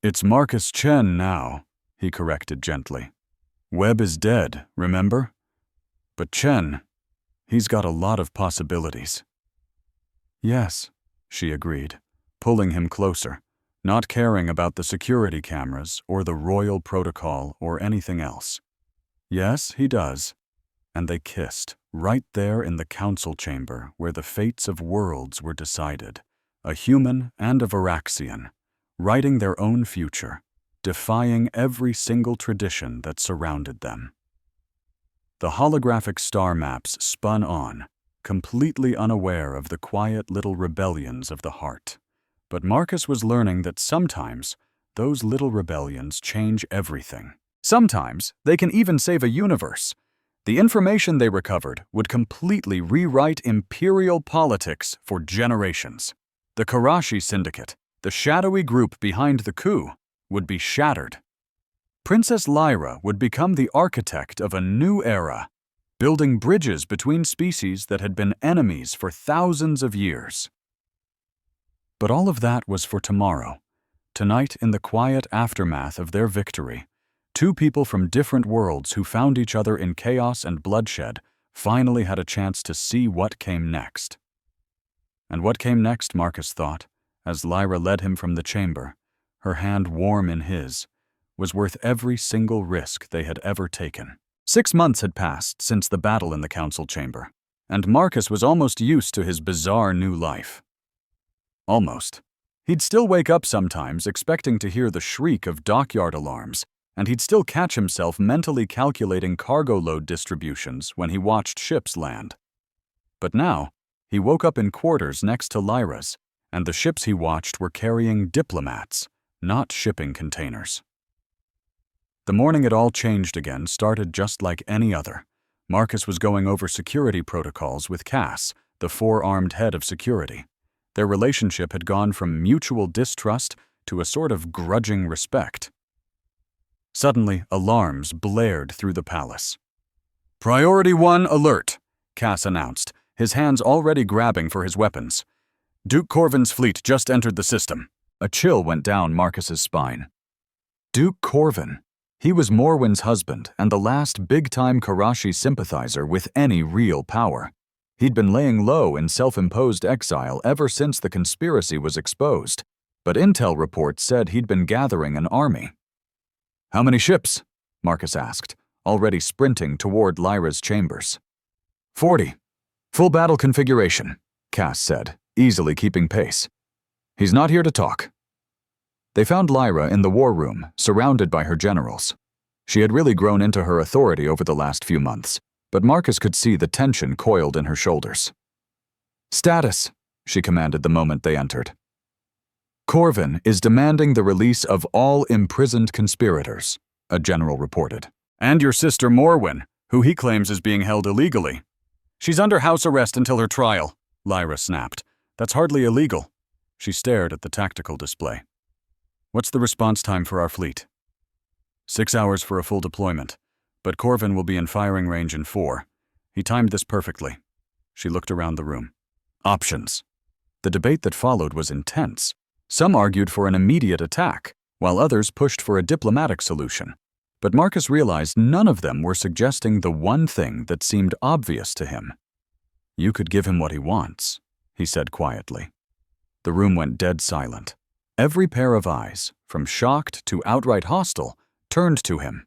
"It's Marcus Chen now," he corrected gently. "Webb is dead, remember? But Chen, he's got a lot of possibilities." "Yes," she agreed, pulling him closer, not caring about the security cameras or the royal protocol or anything else. "Yes, he does." And they kissed, right there in the council chamber where the fates of worlds were decided, a human and a Varaxian, writing their own future, defying every single tradition that surrounded them. The holographic star maps spun on, completely unaware of the quiet little rebellions of the heart. But Marcus was learning that sometimes those little rebellions change everything. Sometimes they can even save a universe. The information they recovered would completely rewrite imperial politics for generations. The Karashi Syndicate, the shadowy group behind the coup, would be shattered. Princess Lyra would become the architect of a new era, building bridges between species that had been enemies for thousands of years. But all of that was for tomorrow. Tonight, in the quiet aftermath of their victory, two people from different worlds who found each other in chaos and bloodshed finally had a chance to see what came next. And what came next, Marcus thought, as Lyra led him from the chamber, her hand warm in his, was worth every single risk they had ever taken. 6 months had passed since the battle in the council chamber, and Marcus was almost used to his bizarre new life. Almost. He'd still wake up sometimes expecting to hear the shriek of dockyard alarms, and he'd still catch himself mentally calculating cargo load distributions when he watched ships land. But now, he woke up in quarters next to Lyra's, and the ships he watched were carrying diplomats, not shipping containers. The morning it all changed again started just like any other. Marcus was going over security protocols with Cass, the four-armed head of security. Their relationship had gone from mutual distrust to a sort of grudging respect. Suddenly, alarms blared through the palace. "Priority 1 alert," Cass announced, his hands already grabbing for his weapons. "Duke Corvin's fleet just entered the system." A chill went down Marcus's spine. Duke Corvin. He was Morwen's husband and the last big-time Karashi sympathizer with any real power. He'd been laying low in self-imposed exile ever since the conspiracy was exposed, but intel reports said he'd been gathering an army. "How many ships?" Marcus asked, already sprinting toward Lyra's chambers. 40. Full battle configuration, Cass said, easily keeping pace. "He's not here to talk." They found Lyra in the war room, surrounded by her generals. She had really grown into her authority over the last few months, but Marcus could see the tension coiled in her shoulders. "Status," she commanded the moment they entered. "Corvin is demanding the release of all imprisoned conspirators," a general reported. "And your sister Morwen, who he claims is being held illegally." "She's under house arrest until her trial," Lyra snapped. "That's hardly illegal." She stared at the tactical display. "What's the response time for our fleet?" 6 hours for a full deployment, but Corvin will be in firing range in 4. He timed this perfectly." She looked around the room. Options. The debate that followed was intense. Some argued for an immediate attack, while others pushed for a diplomatic solution. But Marcus realized none of them were suggesting the one thing that seemed obvious to him. "You could give him what he wants," he said quietly. The room went dead silent. Every pair of eyes, from shocked to outright hostile, turned to him.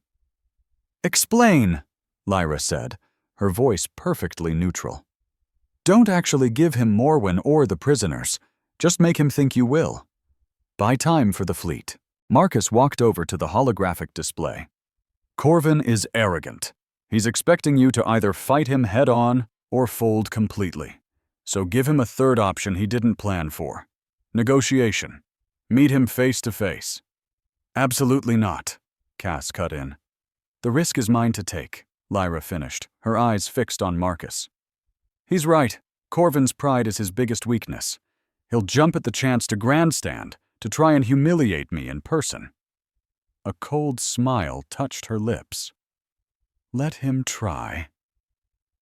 "Explain," Lyra said, her voice perfectly neutral. "Don't actually give him Morwen or the prisoners. Just make him think you will. Buy time for the fleet." Marcus walked over to the holographic display. "Corvin is arrogant. He's expecting you to either fight him head-on or fold completely. So give him a third option he didn't plan for. Negotiation. Meet him face to face." "Absolutely not," Cass cut in. "The risk is mine to take," Lyra finished, her eyes fixed on Marcus. "He's right. Corvin's pride is his biggest weakness. He'll jump at the chance to grandstand, to try and humiliate me in person." A cold smile touched her lips. "Let him try."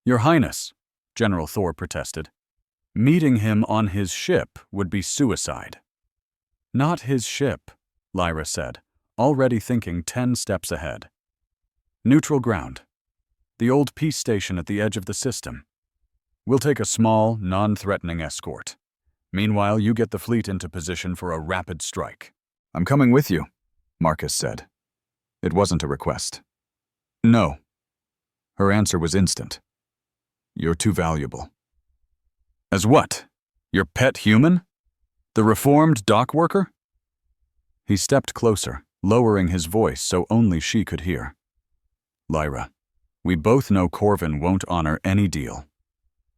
"Your Highness," General Thor protested. "Meeting him on his ship would be suicide." "Not his ship," Lyra said, already thinking 10 steps ahead. "Neutral ground. The old peace station at the edge of the system. We'll take a small, non-threatening escort. Meanwhile, you get the fleet into position for a rapid strike." "I'm coming with you," Marcus said. It wasn't a request. "No." Her answer was instant. "You're too valuable." "As what? Your pet human? The reformed dock worker?" He stepped closer, lowering his voice so only she could hear. "Lyra, we both know Corvin won't honor any deal.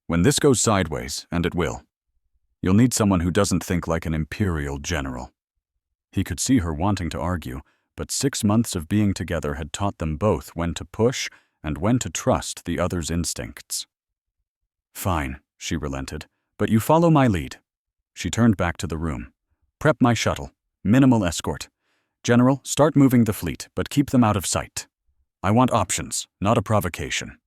When this goes sideways, and it will, you'll need someone who doesn't think like an imperial general." He could see her wanting to argue, but 6 months of being together had taught them both when to push and when to trust the other's instincts. Fine, she relented, but you follow my lead. She turned back to the room. Prep my shuttle. Minimal escort. General, start moving the fleet, but keep them out of sight. I want options, not a provocation.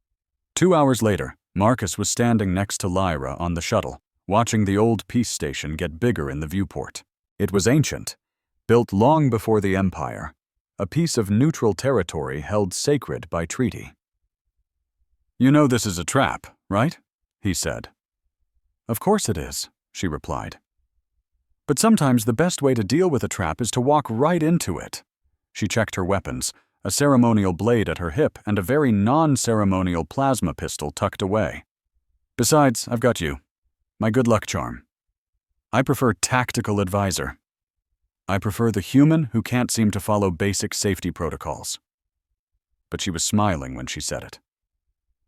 2 hours later, Marcus was standing next to Lyra on the shuttle, watching the old peace station get bigger in the viewport. It was ancient, built long before the Empire, a piece of neutral territory held sacred by treaty. You know this is a trap, right? He said. Of course it is, she replied. But sometimes the best way to deal with a trap is to walk right into it. She checked her weapons, a ceremonial blade at her hip and a very non-ceremonial plasma pistol tucked away. Besides, I've got you. My good luck charm. I prefer tactical advisor. I prefer the human who can't seem to follow basic safety protocols. But she was smiling when she said it.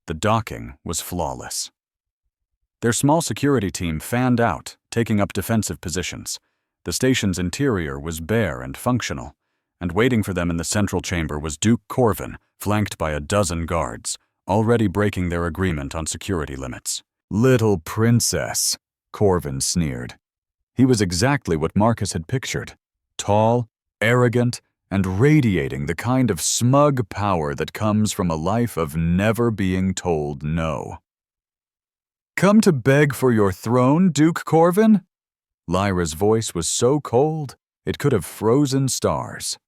The docking was flawless. Their small security team fanned out, taking up defensive positions. The station's interior was bare and functional, and waiting for them in the central chamber was Duke Corvin, flanked by a dozen guards, already breaking their agreement on security limits. Little princess, Corvin sneered. He was exactly what Marcus had pictured. Tall, arrogant, and radiating the kind of smug power that comes from a life of never being told no. Come to beg for your throne, Duke Corvin? Lyra's voice was so cold, it could have frozen stars.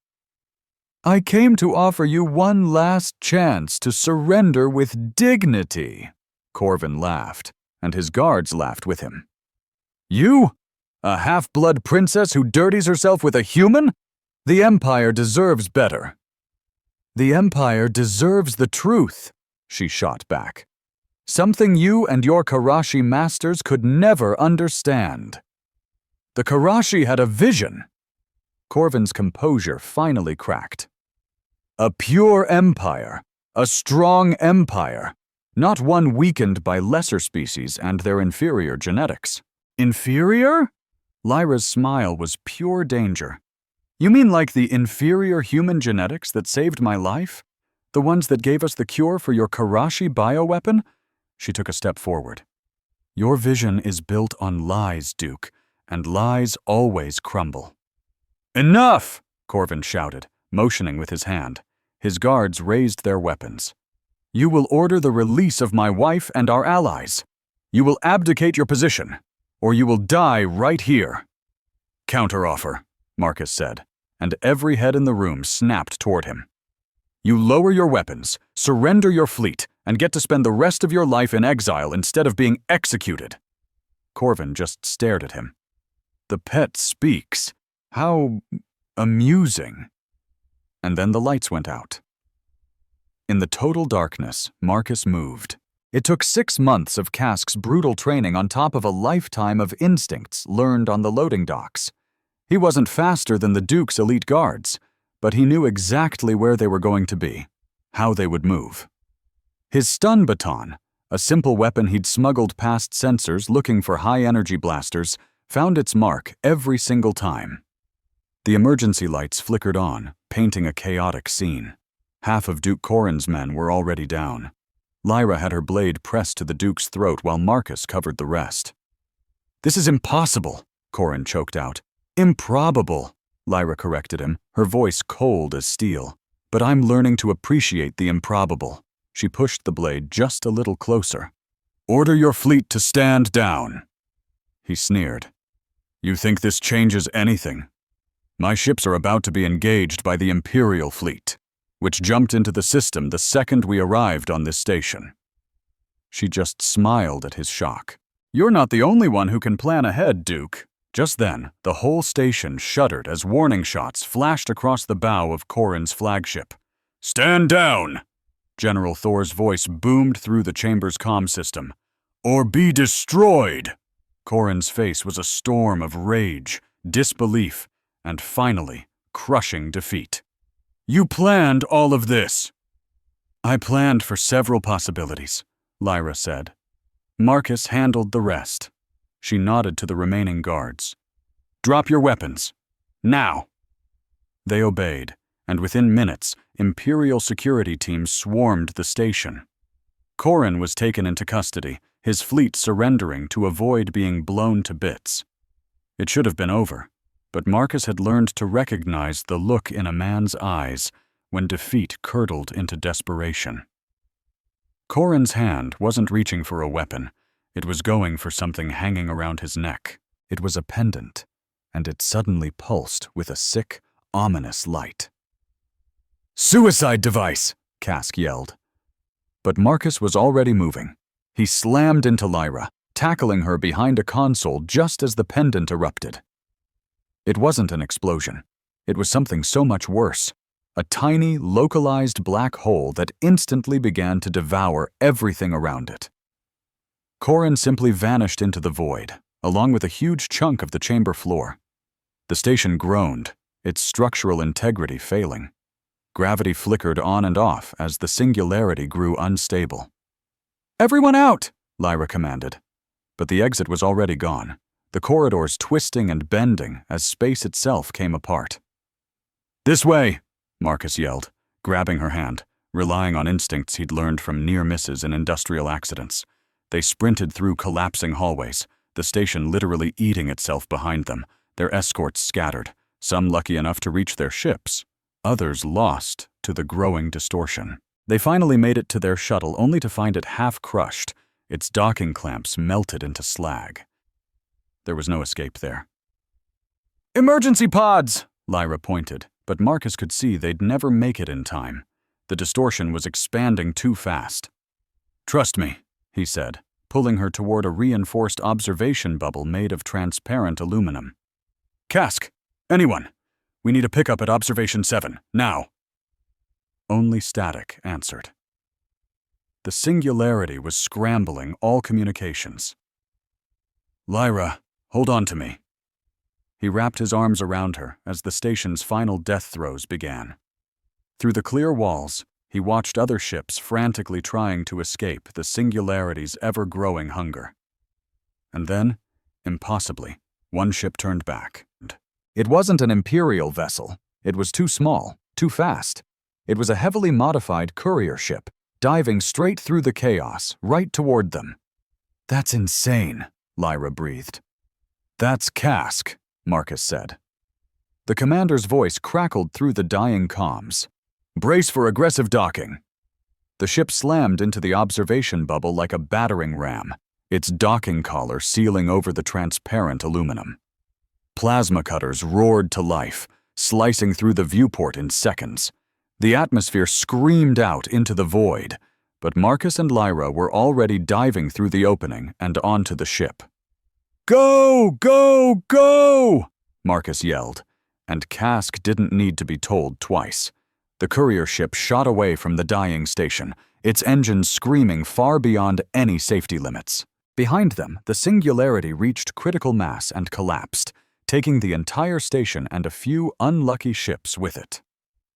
I came to offer you one last chance to surrender with dignity. Corvin laughed, and his guards laughed with him. You? A half-blood princess who dirties herself with a human? The Empire deserves better. The Empire deserves the truth, she shot back. Something you and your Karashi masters could never understand. The Karashi had a vision. Corvin's composure finally cracked. A pure empire, a strong empire, not one weakened by lesser species and their inferior genetics. Inferior? Lyra's smile was pure danger. You mean like the inferior human genetics that saved my life? The ones that gave us the cure for your Karashi bioweapon? She took a step forward. Your vision is built on lies, Duke, and lies always crumble. Enough! Corvin shouted, motioning with his hand. His guards raised their weapons. You will order the release of my wife and our allies. You will abdicate your position, or you will die right here. Counteroffer, Marcus said, and every head in the room snapped toward him. You lower your weapons, surrender your fleet, and get to spend the rest of your life in exile instead of being executed. Corvin just stared at him. The pet speaks. How amusing. And then the lights went out. In the total darkness, Marcus moved. It took 6 months of Kask's brutal training on top of a lifetime of instincts learned on the loading docks. He wasn't faster than the Duke's elite guards, but he knew exactly where they were going to be, how they would move. His stun baton, a simple weapon he'd smuggled past sensors looking for high-energy blasters, found its mark every single time. The emergency lights flickered on, painting a chaotic scene. Half of Duke Corrin's men were already down. Lyra had her blade pressed to the Duke's throat while Marcus covered the rest. This is impossible, Corrin choked out. Improbable, Lyra corrected him, her voice cold as steel. But I'm learning to appreciate the improbable. She pushed the blade just a little closer. Order your fleet to stand down. He sneered. You think this changes anything? My ships are about to be engaged by the Imperial fleet, which jumped into the system the second we arrived on this station. She just smiled at his shock. You're not the only one who can plan ahead, Duke. Just then, the whole station shuddered as warning shots flashed across the bow of Corrin's flagship. Stand down! General Thor's voice boomed through the chamber's comm system. Or be destroyed! Corrin's face was a storm of rage, disbelief, and finally, crushing defeat. You planned all of this. I planned for several possibilities, Lyra said. Marcus handled the rest. She nodded to the remaining guards. Drop your weapons. Now. They obeyed, and within minutes, Imperial security teams swarmed the station. Corrin was taken into custody, his fleet surrendering to avoid being blown to bits. It should have been over, but Marcus had learned to recognize the look in a man's eyes when defeat curdled into desperation. Corrin's hand wasn't reaching for a weapon. It was going for something hanging around his neck. It was a pendant, and it suddenly pulsed with a sick, ominous light. "Suicide device!" Kask yelled. But Marcus was already moving. He slammed into Lyra, tackling her behind a console just as the pendant erupted. It wasn't an explosion. It was something so much worse. A tiny, localized black hole that instantly began to devour everything around it. Corrin simply vanished into the void, along with a huge chunk of the chamber floor. The station groaned, its structural integrity failing. Gravity flickered on and off as the singularity grew unstable. "Everyone out!" Lyra commanded. But the exit was already gone, the corridors twisting and bending as space itself came apart. "This way!" Marcus yelled, grabbing her hand, relying on instincts he'd learned from near misses in industrial accidents. They sprinted through collapsing hallways, the station literally eating itself behind them, their escorts scattered, some lucky enough to reach their ships, others lost to the growing distortion. They finally made it to their shuttle only to find it half-crushed, its docking clamps melted into slag. There was no escape there. "Emergency pods!" Lyra pointed, but Marcus could see they'd never make it in time. The distortion was expanding too fast. "Trust me," he said, pulling her toward a reinforced observation bubble made of transparent aluminum. "Kask! Anyone! We need a pickup at Observation 7, now!" Only static answered. The singularity was scrambling all communications. "Lyra, hold on to me." He wrapped his arms around her as the station's final death throes began. Through the clear walls, he watched other ships frantically trying to escape the singularity's ever-growing hunger. And then, impossibly, one ship turned back. It wasn't an Imperial vessel. It was too small, too fast. It was a heavily modified courier ship, diving straight through the chaos, right toward them. "That's insane," Lyra breathed. "That's Kask," Marcus said. The commander's voice crackled through the dying comms. "Brace for aggressive docking." The ship slammed into the observation bubble like a battering ram, its docking collar sealing over the transparent aluminum. Plasma cutters roared to life, slicing through the viewport in seconds. The atmosphere screamed out into the void, but Marcus and Lyra were already diving through the opening and onto the ship. "Go! Go! Go!" Marcus yelled, and Kask didn't need to be told twice. The courier ship shot away from the dying station, its engines screaming far beyond any safety limits. Behind them, the singularity reached critical mass and collapsed, taking the entire station and a few unlucky ships with it.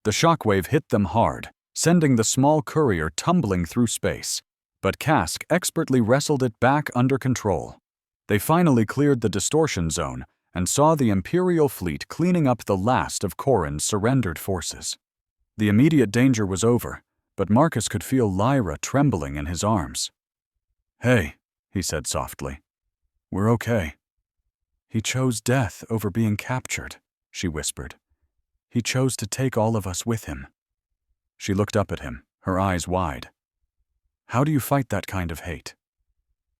The shockwave hit them hard, sending the small courier tumbling through space, but Kask expertly wrestled it back under control. They finally cleared the distortion zone and saw the Imperial fleet cleaning up the last of Corrin's surrendered forces. The immediate danger was over, but Marcus could feel Lyra trembling in his arms. "Hey," he said softly. "We're okay." "He chose death over being captured," she whispered. "He chose to take all of us with him." She looked up at him, her eyes wide. "How do you fight that kind of hate?"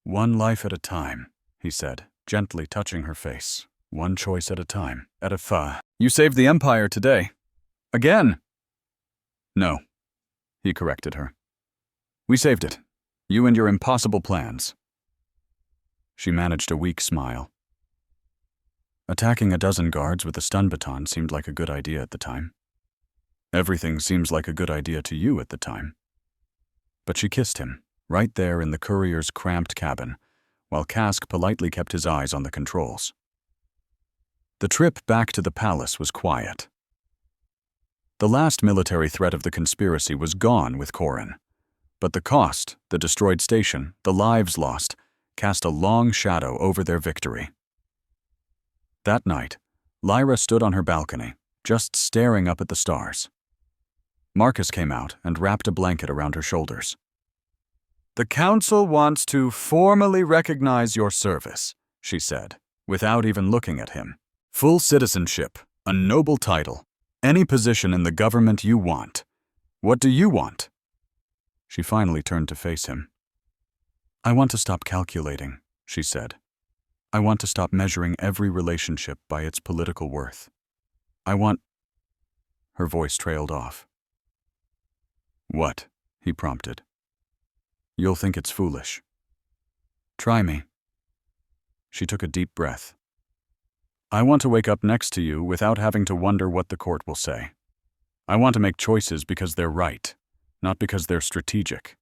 "One life at a time," he said, gently touching her face. "One choice at a time. You saved the Empire today. Again." "No," he corrected her. "We saved it. You and your impossible plans." She managed a weak smile. "Attacking a dozen guards with a stun baton seemed like a good idea at the time. Everything seems like a good idea to you at the time." But she kissed him, right there in the courier's cramped cabin, while Kask politely kept his eyes on the controls. The trip back to the palace was quiet. The last military threat of the conspiracy was gone with Corrin, but the cost, the destroyed station, the lives lost, cast a long shadow over their victory. That night, Lyra stood on her balcony, just staring up at the stars. Marcus came out and wrapped a blanket around her shoulders. "The council wants to formally recognize your service," she said, without even looking at him. "Full citizenship, a noble title, any position in the government you want. What do you want?" She finally turned to face him. "I want to stop calculating," she said. "I want to stop measuring every relationship by its political worth. I want—" Her voice trailed off. "What?" he prompted. "You'll think it's foolish. Try me." She took a deep breath. "I want to wake up next to you without having to wonder what the court will say. I want to make choices because they're right, not because they're strategic.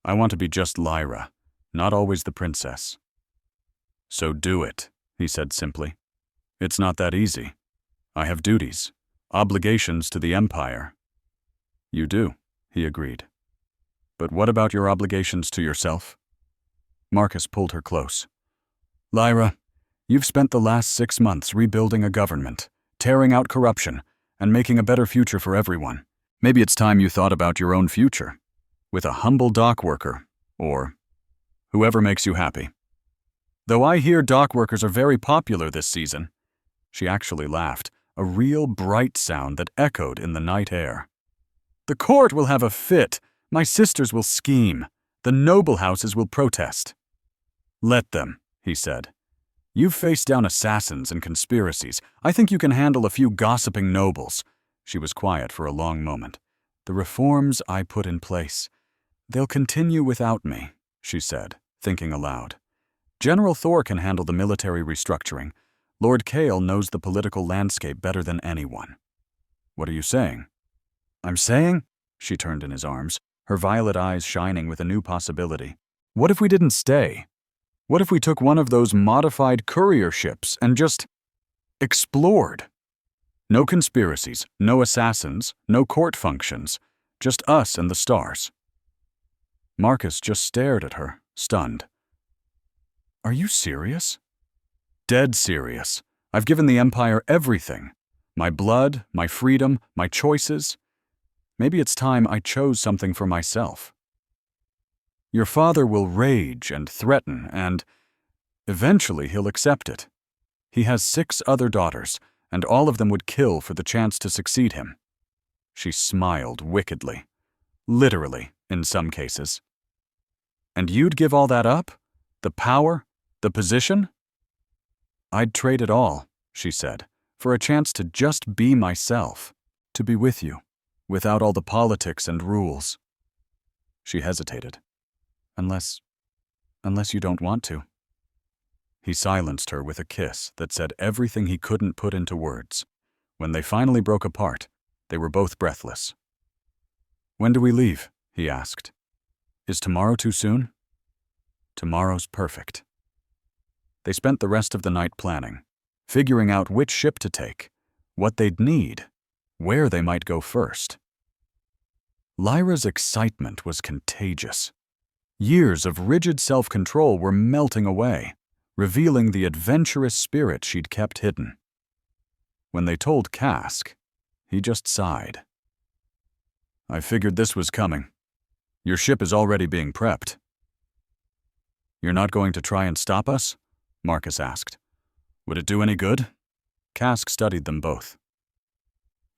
I want to be just Lyra, not always the princess." "So do it," he said simply. "It's not that easy. I have duties, obligations to the Empire." "You do," he agreed. "But what about your obligations to yourself?" Marcus pulled her close. "Lyra, you've spent the last 6 months rebuilding a government, tearing out corruption, and making a better future for everyone. Maybe it's time you thought about your own future, with a humble dock worker, or whoever makes you happy. Though I hear dock workers are very popular this season." She actually laughed, a real bright sound that echoed in the night air. "The court will have a fit. My sisters will scheme. The noble houses will protest." "Let them," he said. "You've faced down assassins and conspiracies. I think you can handle a few gossiping nobles." She was quiet for a long moment. "The reforms I put in place, they'll continue without me," she said, thinking aloud. "General Thor can handle the military restructuring. Lord Kale knows the political landscape better than anyone." "What are you saying?" "I'm saying," she turned in his arms, her violet eyes shining with a new possibility. "What if we didn't stay? What if we took one of those modified courier ships and just explored? No conspiracies, no assassins, no court functions, just us and the stars." Marcus just stared at her, stunned. "Are you serious?" "Dead serious. I've given the Empire everything. My blood, my freedom, my choices. Maybe it's time I chose something for myself. Your father will rage and threaten, and eventually he'll accept it. He has 6 other daughters, and all of them would kill for the chance to succeed him." She smiled wickedly. "Literally, in some cases." "And you'd give all that up? The power? The position?" "I'd trade it all," she said, "for a chance to just be myself, to be with you, without all the politics and rules." She hesitated. Unless you don't want to." He silenced her with a kiss that said everything he couldn't put into words. When they finally broke apart, they were both breathless. "When do we leave?" he asked. "Is tomorrow too soon?" "Tomorrow's perfect." They spent the rest of the night planning, figuring out which ship to take, what they'd need, where they might go first. Lyra's excitement was contagious. Years of rigid self-control were melting away, revealing the adventurous spirit she'd kept hidden. When they told Cask, he just sighed. "I figured this was coming. Your ship is already being prepped." "You're not going to try and stop us?" Marcus asked. "Would it do any good?" Cask studied them both.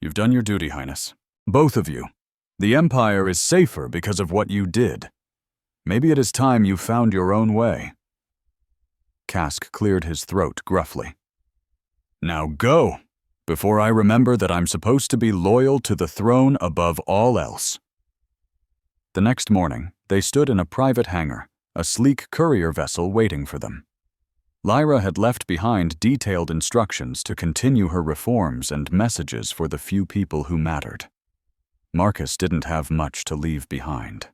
"You've done your duty, Highness. Both of you. The Empire is safer because of what you did. Maybe it is time you found your own way." Cask cleared his throat gruffly. "Now go, before I remember that I'm supposed to be loyal to the throne above all else." The next morning, they stood in a private hangar, a sleek courier vessel waiting for them. Lyra had left behind detailed instructions to continue her reforms and messages for the few people who mattered. Marcus didn't have much to leave behind.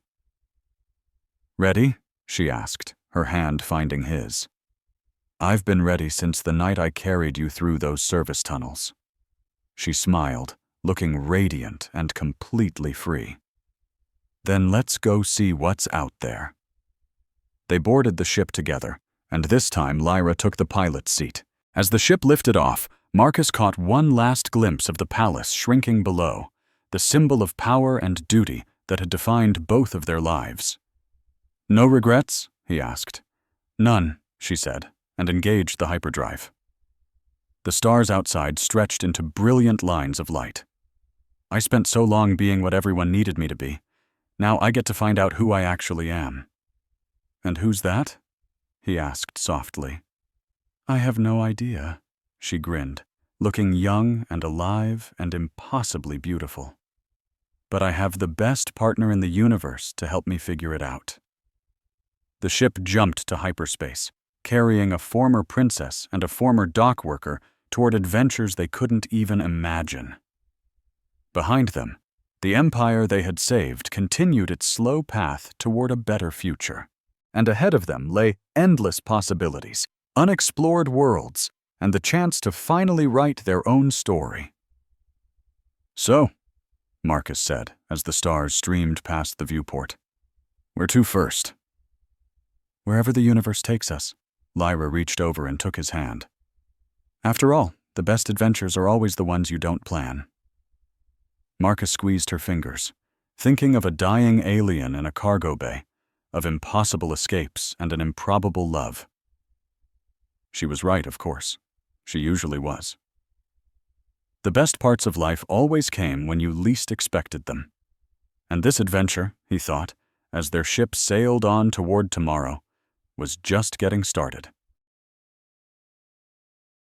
"Ready?" she asked, her hand finding his. "I've been ready since the night I carried you through those service tunnels." She smiled, looking radiant and completely free. "Then let's go see what's out there." They boarded the ship together, and this time Lyra took the pilot's seat. As the ship lifted off, Marcus caught one last glimpse of the palace shrinking below, the symbol of power and duty that had defined both of their lives. "No regrets?" he asked. "None," she said, and engaged the hyperdrive. The stars outside stretched into brilliant lines of light. "I spent so long being what everyone needed me to be. Now I get to find out who I actually am." "And who's that?" he asked softly. "I have no idea," she grinned, looking young and alive and impossibly beautiful. "But I have the best partner in the universe to help me figure it out." The ship jumped to hyperspace, carrying a former princess and a former dock worker toward adventures they couldn't even imagine. Behind them, the empire they had saved continued its slow path toward a better future. And ahead of them lay endless possibilities, unexplored worlds, and the chance to finally write their own story. "So," Marcus said as the stars streamed past the viewport, "where to first?" "Wherever the universe takes us." Lyra reached over and took his hand. "After all, the best adventures are always the ones you don't plan." Marcus squeezed her fingers, thinking of a dying alien in a cargo bay, of impossible escapes and an improbable love. She was right, of course. She usually was. The best parts of life always came when you least expected them. And this adventure, he thought, as their ship sailed on toward tomorrow, was just getting started.